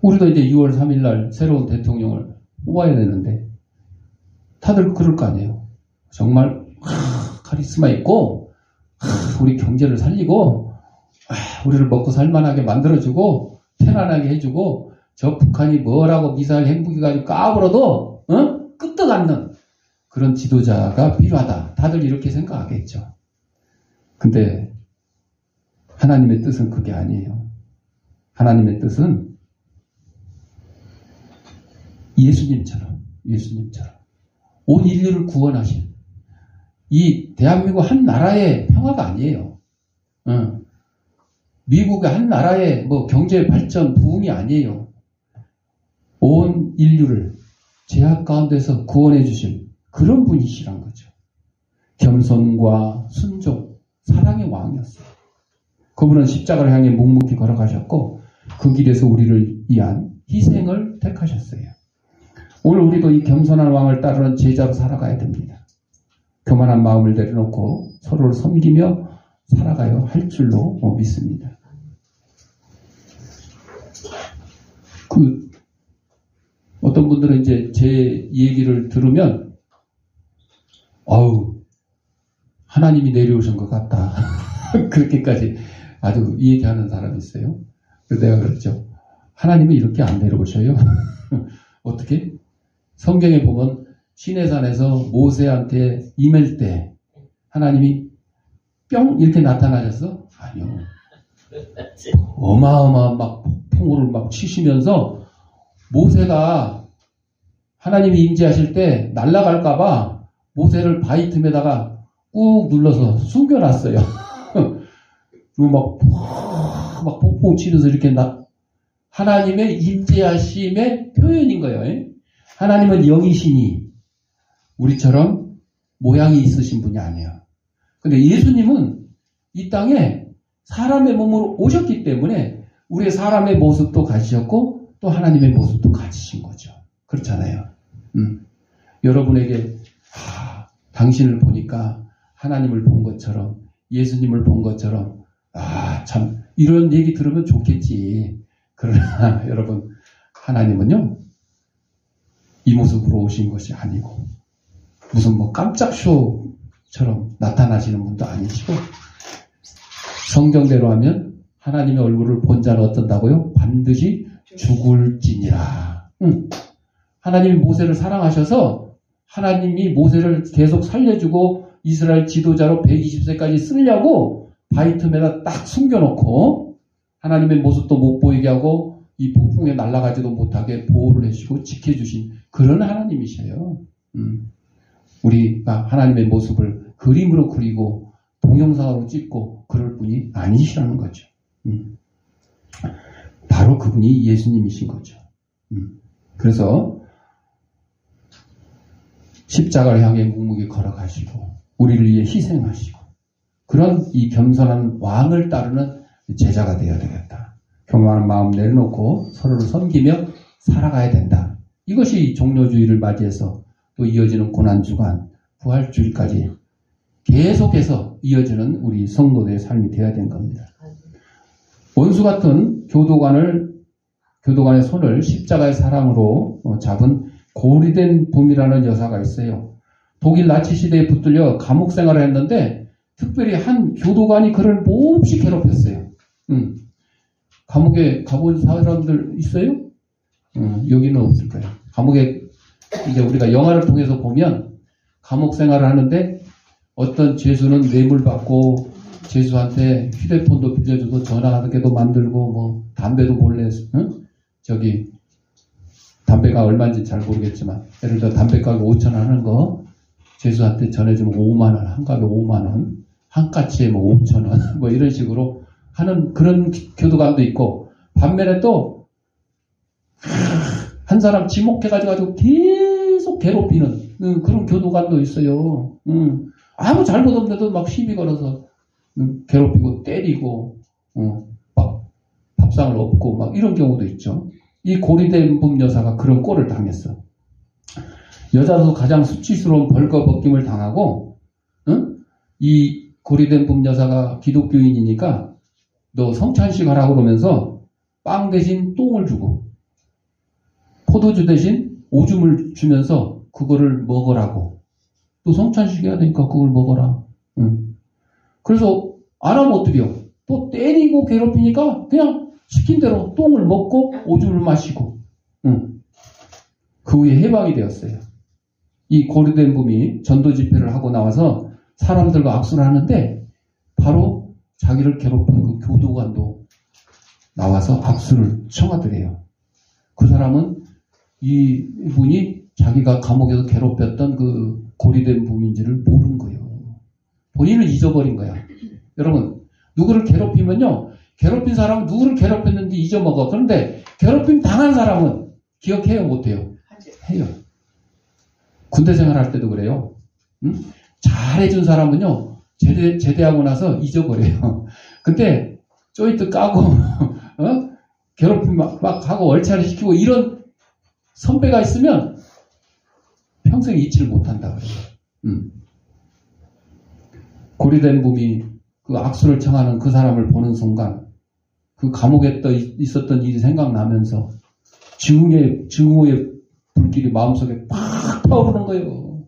A: 우리도 이제 6월 3일 날 새로운 대통령을 뽑아야 되는데 다들 그럴 거 아니에요. 정말 카리스마 있고 우리 경제를 살리고 우리를 먹고 살만하게 만들어주고 편안하게 해주고 저 북한이 뭐라고 미사일 행복해가지고 까불어도 끄떡 않는 그런 지도자가 필요하다. 다들 이렇게 생각하겠죠. 근데 하나님의 뜻은 그게 아니에요. 하나님의 뜻은 예수님처럼 온 인류를 구원하신 이 대한민국 한 나라의 평화가 아니에요. 미국의 한 나라의 뭐 경제 발전 부흥이 아니에요. 온 인류를 죄악 가운데서 구원해 주신 그런 분이시란 거죠. 겸손과 순종, 사랑의 왕이었어요. 그분은 십자가를 향해 묵묵히 걸어가셨고 그 길에서 우리를 위한 희생을 택하셨어요. 오늘 우리도 이 겸손한 왕을 따르는 제자로 살아가야 됩니다. 교만한 마음을 내려놓고 서로를 섬기며 살아가야 할 줄로 믿습니다. 어떤 분들은 이제 제 얘기를 들으면 하나님이 내려오신 것 같다. 그렇게까지 아주 얘기하는 사람이 있어요. 그래서 내가 그랬죠. 하나님은 이렇게 안 내려오셔요. 어떻게? 성경에 보면 시내산에서 모세한테 임할 때 하나님이 뿅 이렇게 나타나셨어? 아니요. 어마어마한 막 폭풍우를 막 치시면서 모세가 하나님이 임재하실 때 날아갈까봐 모세를 바위 틈에다가 꾹 눌러서 숨겨놨어요. 그리고 막 폭풍 치면서 이렇게 하나님의 임재하심의 표현인 거예요. 하나님은 영이시니 우리처럼 모양이 있으신 분이 아니에요. 근데 예수님은 이 땅에 사람의 몸으로 오셨기 때문에 우리의 사람의 모습도 가지셨고 또 하나님의 모습도 가지신 거죠. 그렇잖아요. 여러분에게 당신을 보니까 하나님을 본 것처럼 예수님을 본 것처럼 참 이런 얘기 들으면 좋겠지. 그러나 여러분 하나님은요 이 모습으로 오신 것이 아니고 무슨 뭐 깜짝 쇼처럼 나타나시는 분도 아니시고 성경대로 하면 하나님의 얼굴을 본 자는 어떤다고요? 반드시 죽을지니라. 하나님이 모세를 사랑하셔서 하나님이 모세를 계속 살려주고 이스라엘 지도자로 120세까지 쓰려고 바위 틈에다 딱 숨겨놓고 하나님의 모습도 못 보이게 하고 이 폭풍에 날아가지도 못하게 보호를 해주시고 지켜주신 그런 하나님이셔요. 우리가 하나님의 모습을 그림으로 그리고 동영상으로 찍고 그럴 분이 아니시라는 거죠. 바로 그분이 예수님이신 거죠. 그래서 십자가를 향해 묵묵히 걸어가시고 우리를 위해 희생하시고 그런 이 겸손한 왕을 따르는 제자가 되어야 되겠다. 교만한 마음 내려놓고 서로를 섬기며 살아가야 된다. 이것이 종료주의를 맞이해서 또 이어지는 고난주간, 부활주일까지 계속해서 이어지는 우리 성도들의 삶이 되어야 된 겁니다. 원수 같은 교도관의 손을 십자가의 사랑으로 잡은 고리된 붐이라는 여사가 있어요. 독일 나치 시대에 붙들려 감옥 생활을 했는데 특별히 한 교도관이 그를 몹시 괴롭혔어요. 감옥에 가본 사람들 있어요? 여기는 없을 거예요. 감옥에 이제 우리가 영화를 통해서 보면 감옥 생활을 하는데 어떤 죄수는 뇌물 받고 죄수한테 휴대폰도 빌려주고 전화하게도 만들고 뭐 담배도 몰래 담배가 얼마인지 잘 모르겠지만 예를 들어 담배가게 5,000원 하는 거 죄수한테 전해주면 5만 원, 한 갑에 5만 원, 한 까치에 뭐 5,000원 뭐 이런 식으로 하는 그런 교도관도 있고 반면에 또 한 사람 지목해가지고 계속 괴롭히는 그런 교도관도 있어요. 아무 잘못 없는데도 막 시비 걸어서 괴롭히고 때리고 막 밥상을 엎고 막 이런 경우도 있죠. 이 고리된 붐 여사가 그런 꼴을 당했어. 여자도 가장 수치스러운 벌거벗김을 당하고 이 고리된 붐 여사가 기독교인이니까 너 성찬식 하라고 그러면서 빵 대신 똥을 주고 포도주 대신 오줌을 주면서 그거를 먹으라고. 또 성찬식 해야 되니까 그걸 먹어라. 그래서 안 하면 어떡해요? 또 때리고 괴롭히니까 그냥 시킨 대로 똥을 먹고 오줌을 마시고 그 후에 해방이 되었어요. 이 고리된 붐이 전도 집회를 하고 나와서 사람들과 악수를 하는데 바로 자기를 괴롭힌 그 교도관도 나와서 악수를 청하더래요. 그 사람은 이분이 자기가 감옥에서 괴롭혔던 그 고리된 붐인지를 모른 거예요. 본인은 잊어버린 거야. 여러분, 누구를 괴롭히면요, 괴롭힌 사람은 누구를 괴롭혔는지 잊어먹어. 그런데 괴롭힘 당한 사람은 기억해요, 못해요? 해요. 군대 생활할 때도 그래요. 잘해준 사람은요, 제대하고 나서 잊어버려요. 근데 쪼이트 까고 괴롭힘 막 하고 얼차려 시키고 이런 선배가 있으면 평생 잊지를 못한다 그래요. 고리된 붐이 그 악수를 청하는 그 사람을 보는 순간 그 감옥에 있었던 일이 생각나면서 증오의 불길이 마음속에 팍 타오르는 거예요.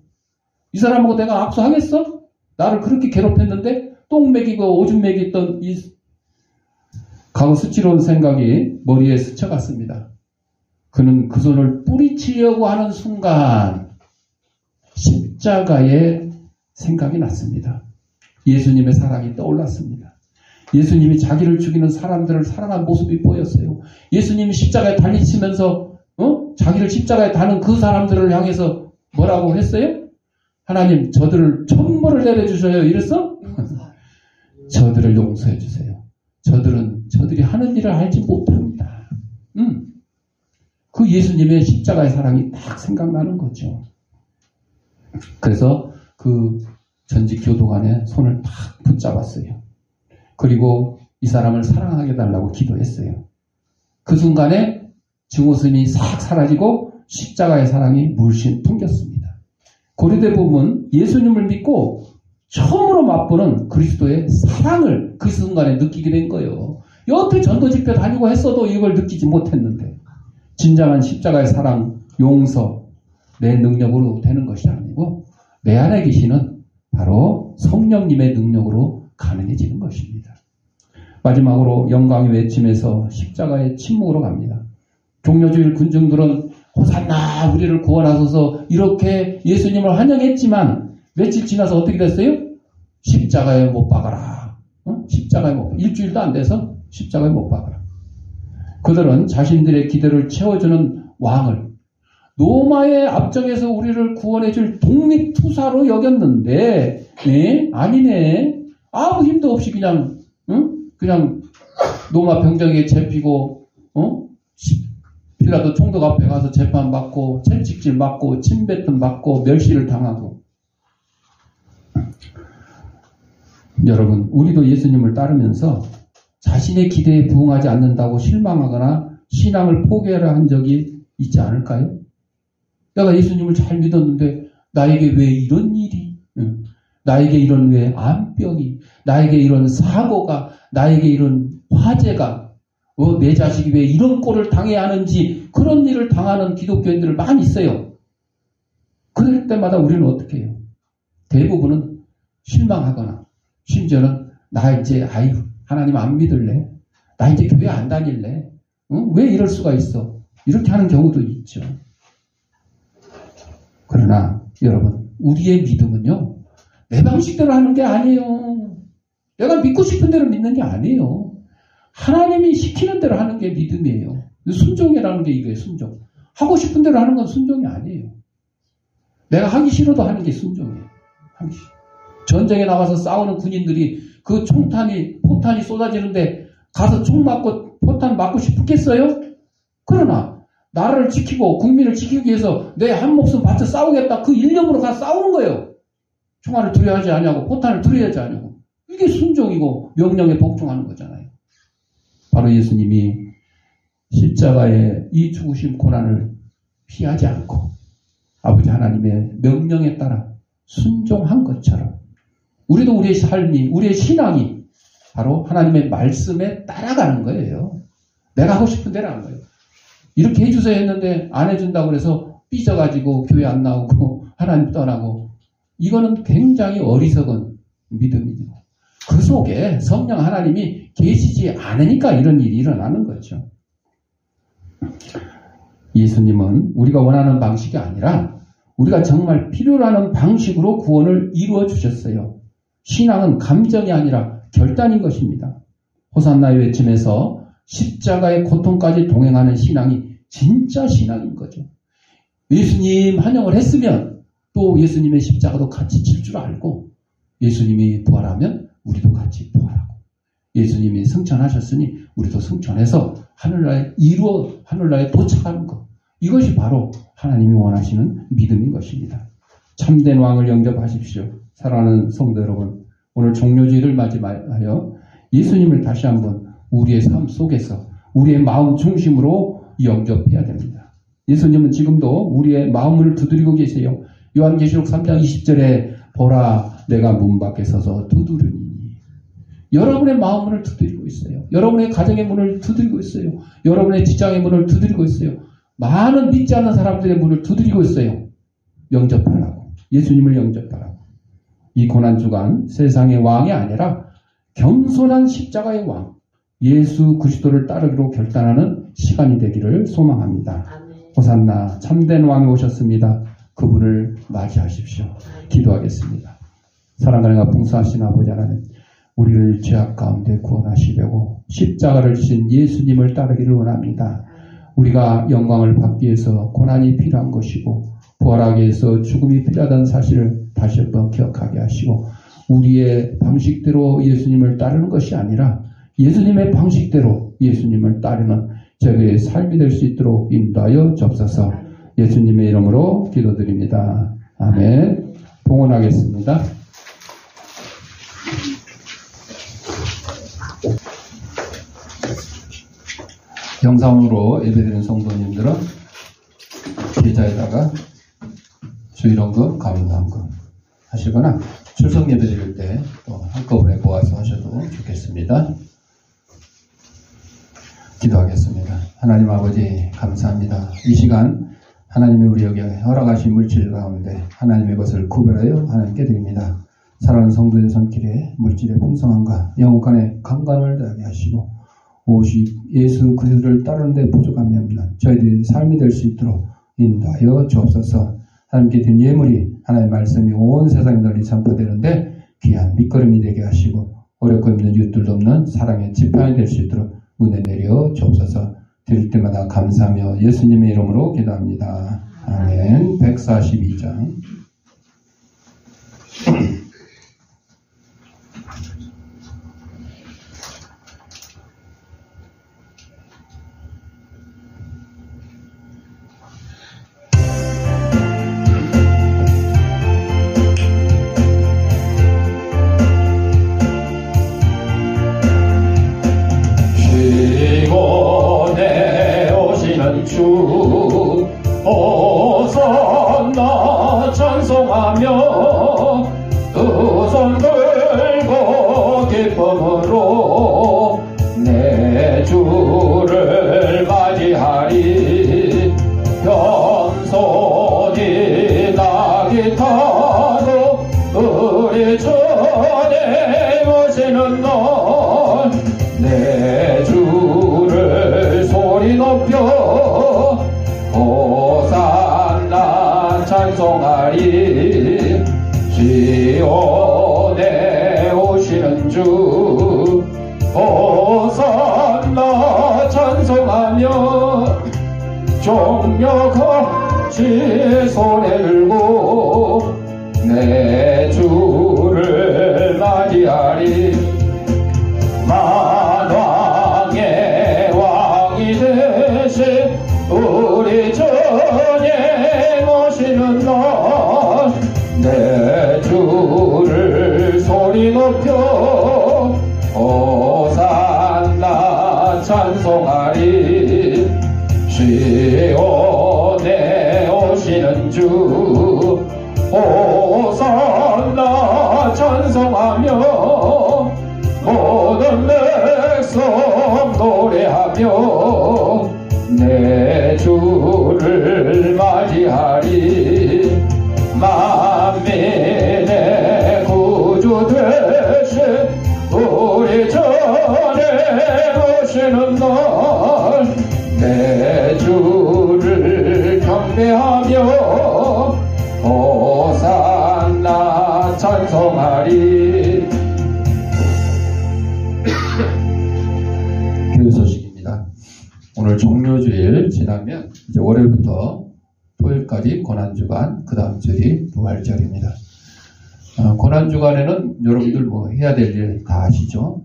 A: 이 사람하고 내가 악수하겠어? 나를 그렇게 괴롭혔는데 똥 먹이고 오줌 먹였던 이 과거 수치로운 생각이 머리에 스쳐갔습니다. 그는 그 손을 뿌리치려고 하는 순간 십자가의 생각이 났습니다. 예수님의 사랑이 떠올랐습니다. 예수님이 자기를 죽이는 사람들을 사랑한 모습이 보였어요. 예수님이 십자가에 달리시면서 자기를 십자가에 다는 그 사람들을 향해서 뭐라고 했어요? 하나님, 저들을 천벌을 내려주셔요. 이랬어? 저들을 용서해 주세요. 저들이 하는 일을 알지 못합니다. 그 예수님의 십자가의 사랑이 딱 생각나는 거죠. 그래서 그 전직 교도관의 손을 탁 붙잡았어요. 그리고 이 사람을 사랑하게 해달라고 기도했어요. 그 순간에 증오심이 싹 사라지고 십자가의 사랑이 물씬 풍겼습니다. 고리된 붐은 예수님을 믿고 처음으로 맛보는 그리스도의 사랑을 그 순간에 느끼게 된 거예요. 여태 전도 집회 다니고 했어도 이걸 느끼지 못했는데 진정한 십자가의 사랑, 용서, 내 능력으로 되는 것이 아니고 내 안에 계시는 바로 성령님의 능력으로 가능해지는 것입니다. 마지막으로 영광의 외침에서 십자가의 침묵으로 갑니다. 종려주일 군중들은 호산나 우리를 구원하소서 이렇게 예수님을 환영했지만 며칠 지나서 어떻게 됐어요? 십자가에 못 박아라. 십자가에 못 박아라. 일주일도 안 돼서 십자가에 못 박아라. 그들은 자신들의 기대를 채워주는 왕을 로마의 압정에서 우리를 구원해줄 독립투사로 여겼는데 아니네. 아무 힘도 없이 그냥 로마 병정에 잡히고 빌라도 총독 앞에 가서 재판받고 채찍질 맞고 침뱉음 받고 멸시를 당하고. 여러분, 우리도 예수님을 따르면서 자신의 기대에 부응하지 않는다고 실망하거나 신앙을 포기하려 한 적이 있지 않을까요? 내가 예수님을 잘 믿었는데 나에게 왜 이런 일이, 나에게 이런 왜 암병이, 나에게 이런 사고가, 나에게 이런 화제가 내 자식이 왜 이런 꼴을 당해야 하는지 그런 일을 당하는 기독교인들 많이 있어요. 그럴 때마다 우리는 어떻게 해요? 대부분은 실망하거나 심지어는 나 이제 하나님 안 믿을래? 나 이제 교회 안 다닐래? 왜 이럴 수가 있어? 이렇게 하는 경우도 있죠. 그러나 여러분, 우리의 믿음은요, 내 방식대로 하는 게 아니에요. 내가 믿고 싶은 대로 믿는 게 아니에요. 하나님이 시키는 대로 하는 게 믿음이에요. 순종이라는 게 이거예요. 순종. 하고 싶은 대로 하는 건 순종이 아니에요. 내가 하기 싫어도 하는 게 순종이에요. 하기 싫어. 전쟁에 나가서 싸우는 군인들이 그 포탄이 쏟아지는데 가서 총 맞고 포탄 맞고 싶겠어요? 그러나 나라를 지키고 국민을 지키기 위해서 내 한 목숨 바쳐 싸우겠다, 그 일념으로 가서 싸우는 거예요. 총알을 두려워하지 않냐고, 포탄을 두려워하지 않냐고. 이게 순종이고 명령에 복종하는 거잖아요. 바로 예수님이 십자가의 이 죽으심 고난을 피하지 않고 아버지 하나님의 명령에 따라 순종한 것처럼 우리도 우리의 삶이, 우리의 신앙이 바로 하나님의 말씀에 따라가는 거예요. 내가 하고 싶은 대로 하는 거예요. 이렇게 해주세요 했는데 안 해준다고 그래서 삐져가지고 교회 안 나오고 하나님 떠나고, 이거는 굉장히 어리석은 믿음이죠. 그 속에 성령 하나님이 계시지 않으니까 이런 일이 일어나는 거죠. 예수님은 우리가 원하는 방식이 아니라 우리가 정말 필요로 하는 방식으로 구원을 이루어 주셨어요. 신앙은 감정이 아니라 결단인 것입니다. 호산나의 외침에서 십자가의 고통까지 동행하는 신앙이 진짜 신앙인 거죠. 예수님 환영을 했으면 또 예수님의 십자가도 같이 질 줄 알고, 예수님이 부활하면 우리도 같이 부활하고, 예수님이 승천하셨으니 우리도 승천해서 하늘나라에 도착하는 것. 이것이 바로 하나님이 원하시는 믿음인 것입니다. 참된 왕을 영접하십시오. 사랑하는 성도 여러분, 오늘 종료주의를 맞이하여 예수님을 다시 한번 우리의 삶 속에서 우리의 마음 중심으로 영접해야 됩니다. 예수님은 지금도 우리의 마음을 두드리고 계세요. 요한계시록 3장 20절에 보라, 내가 문 밖에 서서 두드리니. 여러분의 마음을 두드리고 있어요. 여러분의 가정의 문을 두드리고 있어요. 여러분의 직장의 문을 두드리고 있어요. 많은 믿지 않는 사람들의 문을 두드리고 있어요. 영접하라고. 예수님을 영접하라고. 이 고난주간 세상의 왕이 아니라 겸손한 십자가의 왕, 예수 그리스도를 따르기로 결단하는 시간이 되기를 소망합니다. 호산나, 참된 왕이 오셨습니다. 그분을 맞이하십시오. 기도하겠습니다. 사랑하는 풍성하신 아버지 하나님, 우리를 죄악 가운데 구원하시려고 십자가를 지신 예수님을 따르기를 원합니다. 우리가 영광을 받기 위해서 고난이 필요한 것이고 부활하기 위해서 죽음이 필요하다는 사실을 다시 한번 기억하게 하시고, 우리의 방식대로 예수님을 따르는 것이 아니라 예수님의 방식대로 예수님을 따르는 저희의 삶이 될 수 있도록 인도하여 주옵소서. 예수님의 이름으로 기도드립니다. 아멘. 봉헌하겠습니다. 영상으로 예배드리는 성도님들은 계좌에다가 주일원금, 감사원금 하시거나 출석 예배 드릴 때 또 한꺼번에 모아서 하셔도 좋겠습니다. 기도하겠습니다. 하나님 아버지 감사합니다. 이 시간 하나님이 우리에게 허락하신 물질 가운데 하나님의 것을 구별하여 하나님께 드립니다. 사랑하는 성도의 손길에 물질의 풍성함과 영혼간의 강건을 더하게 하시고, 오직 예수 그리스도를 따르는 데 부족함이 없는 저희들의 삶이 될 수 있도록 인도하여 주옵소서. 하나님께 드린 예물이 하나님의 말씀이 온 세상에 널리 전파되는데 귀한 밑거름이 되게 하시고, 어렵고 힘든 이웃들도 없는 사랑의 지팡이 될 수 있도록 은혜 내려 주옵소서. 드릴 때마다 감사하며 예수님의 이름으로 기도합니다. 아멘. 142장.
D: 주 호산나 찬송하며 두 손 들고 기쁨으로 내 맞이하리. 시온에 오시는 주 호산나 찬송하며 종려같이 손에 들고 내 주를 맞이하리. 만왕의 왕이 되신 우리 주님 오시는 날 내 주를 소리 높여 호산나 찬송하리. 시온에 오시는 주 호산나 찬송하며 모든 백성 노래하며 내 주를 맞이하리. 만민의 구주 되신 우리 주님 오시는 날 내 주를 경배하며 호산나 찬송하리.
A: 교회 소식입니다. 오늘 종료주일 지나면 이제 월요일부터 토요일까지 고난주간, 그 다음 주일이 부활절입니다. 고난주간에는 여러분들 뭐 해야 될 일 다 아시죠?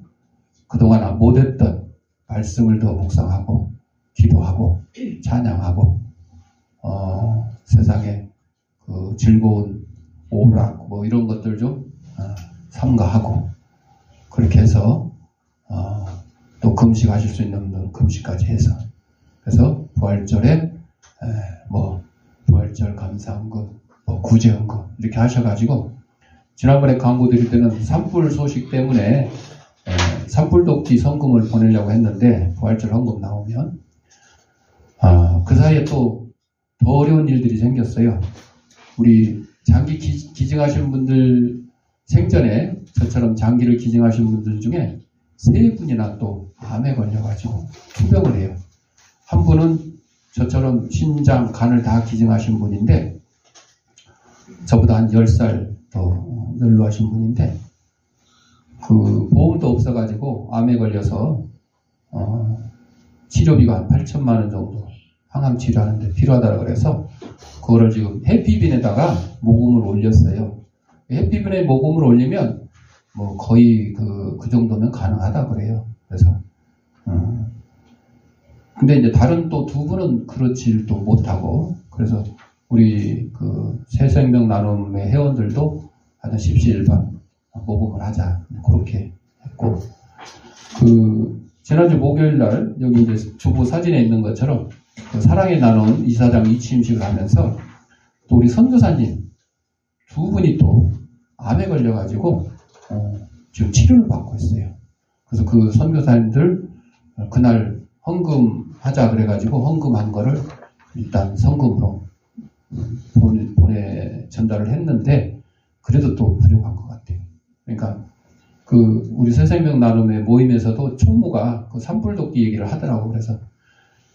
A: 그동안 못했던 말씀을 더 묵상하고 기도하고 찬양하고 세상에 그 즐거운 오락 뭐 이런 것들 좀 삼가하고 그렇게 해서 또 금식하실 수 있는 분들은 금식까지 해서 그래서 부활절에 뭐 부활절 감사헌금 뭐 구제헌금 이렇게 하셔가지고 지난번에 광고 드릴 때는 산불 소식 때문에 산불 돕기 성금을 보내려고 했는데 부활절 헌금 나오면 그 사이에 또 더 어려운 일들이 생겼어요. 우리 장기 기증하신 분들 생전에 저처럼 장기를 기증하신 분들 중에 3분이나 또 암에 걸려가지고 투병을 해요. 한 분은 저처럼 신장, 간을 다 기증하신 분인데 저보다 한 10살 더 연로하신 분인데 그 보험도 없어가지고 암에 걸려서 치료비가 한 8천만 원 정도 항암 치료하는데 필요하다고 그래서 그거를 지금 해피빈에다가 모금을 올렸어요. 해피빈에 모금을 올리면 뭐 거의 그 정도면 가능하다 그래요. 그래서 근데 이제 다른 또 2분은 그렇지 또 못하고 그래서 우리 그 새생명 나눔의 회원들도 하여튼 십시일반 모금을 하자 그렇게 했고 그 지난주 목요일날 여기 이제 주보 사진에 있는 것처럼 그 사랑의 나눔 이사장 이취임식을 하면서 또 우리 선교사님 2분이 또 암에 걸려가지고 지금 치료를 받고 있어요. 그래서 그 선교사님들 그날 헌금하자 그래가지고 헌금한 거를 일단 성금으로 전달을 했는데 그래도 또 부족한 것 같아요. 그러니까 그 우리 새생명 나눔의 모임에서도 총무가 그 산불돕기 얘기를 하더라고. 그래서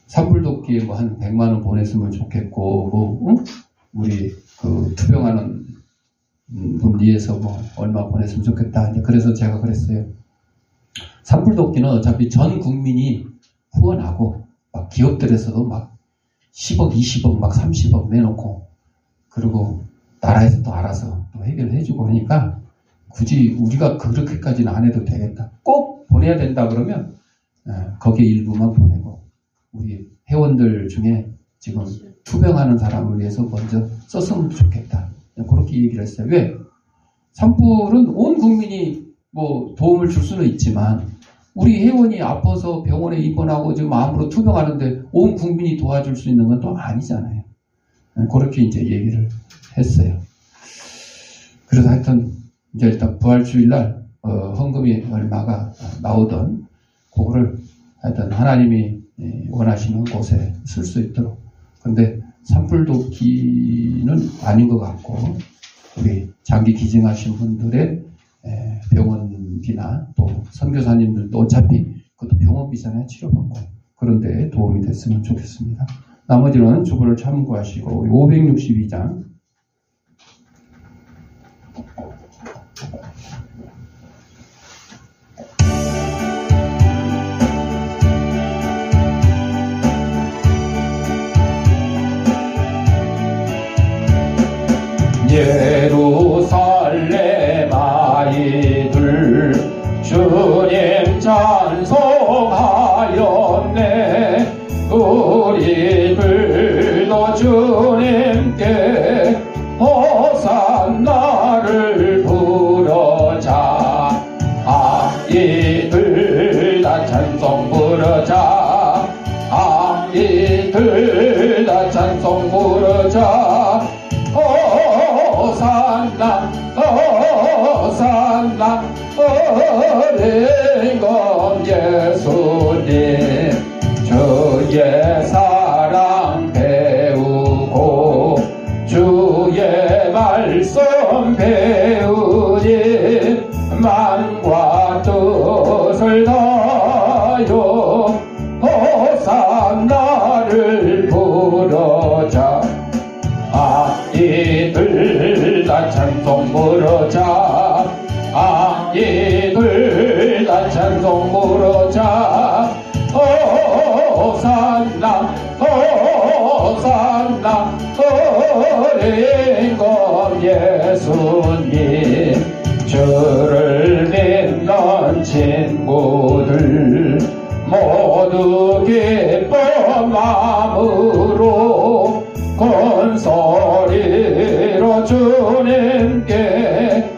A: 산불돕기에 뭐 한 100만 원 보냈으면 좋겠고 뭐 우리 그 투병하는 분 위해서 뭐 얼마 보냈으면 좋겠다. 이제 그래서 제가 그랬어요. 산불돕기는 어차피 전 국민이 후원하고 막 기업들에서도 막 10억, 20억, 막 30억 내놓고 그리고 나라에서 또 알아서 또 해결해주고 그러니까 굳이 우리가 그렇게까지는 안 해도 되겠다. 꼭 보내야 된다 그러면 거기에 일부만 보내고 우리 회원들 중에 지금 투병하는 사람을 위해서 먼저 썼으면 좋겠다. 그렇게 얘기를 했어요. 왜? 산불은 온 국민이 뭐 도움을 줄 수는 있지만 우리 회원이 아파서 병원에 입원하고 지금 암으로 투병하는데 온 국민이 도와줄 수 있는 건 또 아니잖아요. 그렇게 이제 얘기를 했어요. 그래서 하여튼 이제 일단 부활주일날 헌금이 얼마가 나오던 그거를 하여튼 하나님이 원하시는 곳에 쓸 수 있도록. 근데 산불돕기는 아닌 것 같고 우리 장기 기증하신 분들의 병원비나 또 선교사님들도 어차피 그것도 병원비잖아요. 치료받고. 그런데 도움이 됐으면 좋겠습니다. 나머지는 주보를 참고하시고 우리 562장
D: 예루살렘 아이들 주님 찬송하였네. 우리들도 주님께 호산나를 부르자. 아이들 다 찬송 부르자. 아이들 다 찬송 부르자. 호산나 호산나 어린 것 예수님 주의 사랑 배우고 주의 말씀 배우니 마음과 뜻을 다하여 호산나를 부르자. 아이들 다 찬송 부르자. 아이들 다 찬송 부르자. 호산나 호산나 어린 것 예수님 주를 믿는 친구들 모두 기쁜 마음으로 큰 소리로 주님께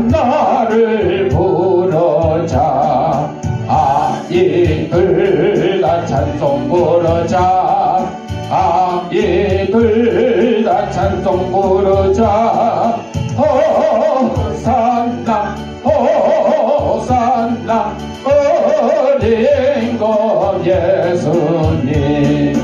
D: 호산나를 부르자. 아이들 다 찬송 부르자. 아이들 다 찬송 부르자. 호산나 호산나 어린 것 예수님.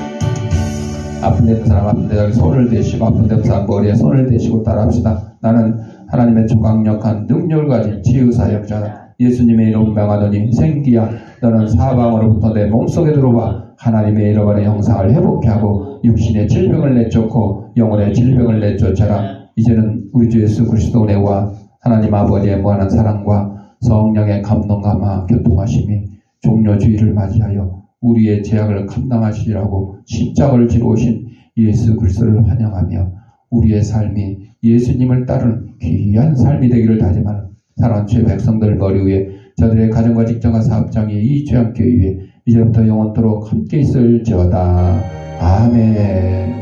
A: 아픈 데 사람 아픈 데 손을 대시고 아픈 데 사람 머리에 손을 대시고 따라합시다. 나는 하나님의 초강력한 능력을 가진 치유사역자다. 예수님의 이름 명하노니 생기야 너는 사방으로부터 내 몸속에 들어와 하나님의 잃어버린 형상을 회복케 하고 육신의 질병을 내쫓고 영혼의 질병을 내쫓아라. 이제는 우리 주 예수 그리스도 은혜와 하나님 아버지의 무한한 사랑과 성령의 감동감화 교통하심이 종료 주일을 맞이하여 우리의 죄악을 감당하시라고 십자가를 지러 오신 예수 그리스도를 환영하며 우리의 삶이 예수님을 따르는 귀한 삶이 되기를 다짐하는 사랑하는 주의 백성들 머리 위에 저들의 가정과 직장과 사업장에 이 죄악교회 위에 이제부터 영원토록 함께 있을지어다. 아멘.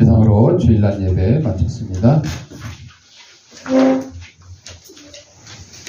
A: 이상으로 주일날 예배 마쳤습니다.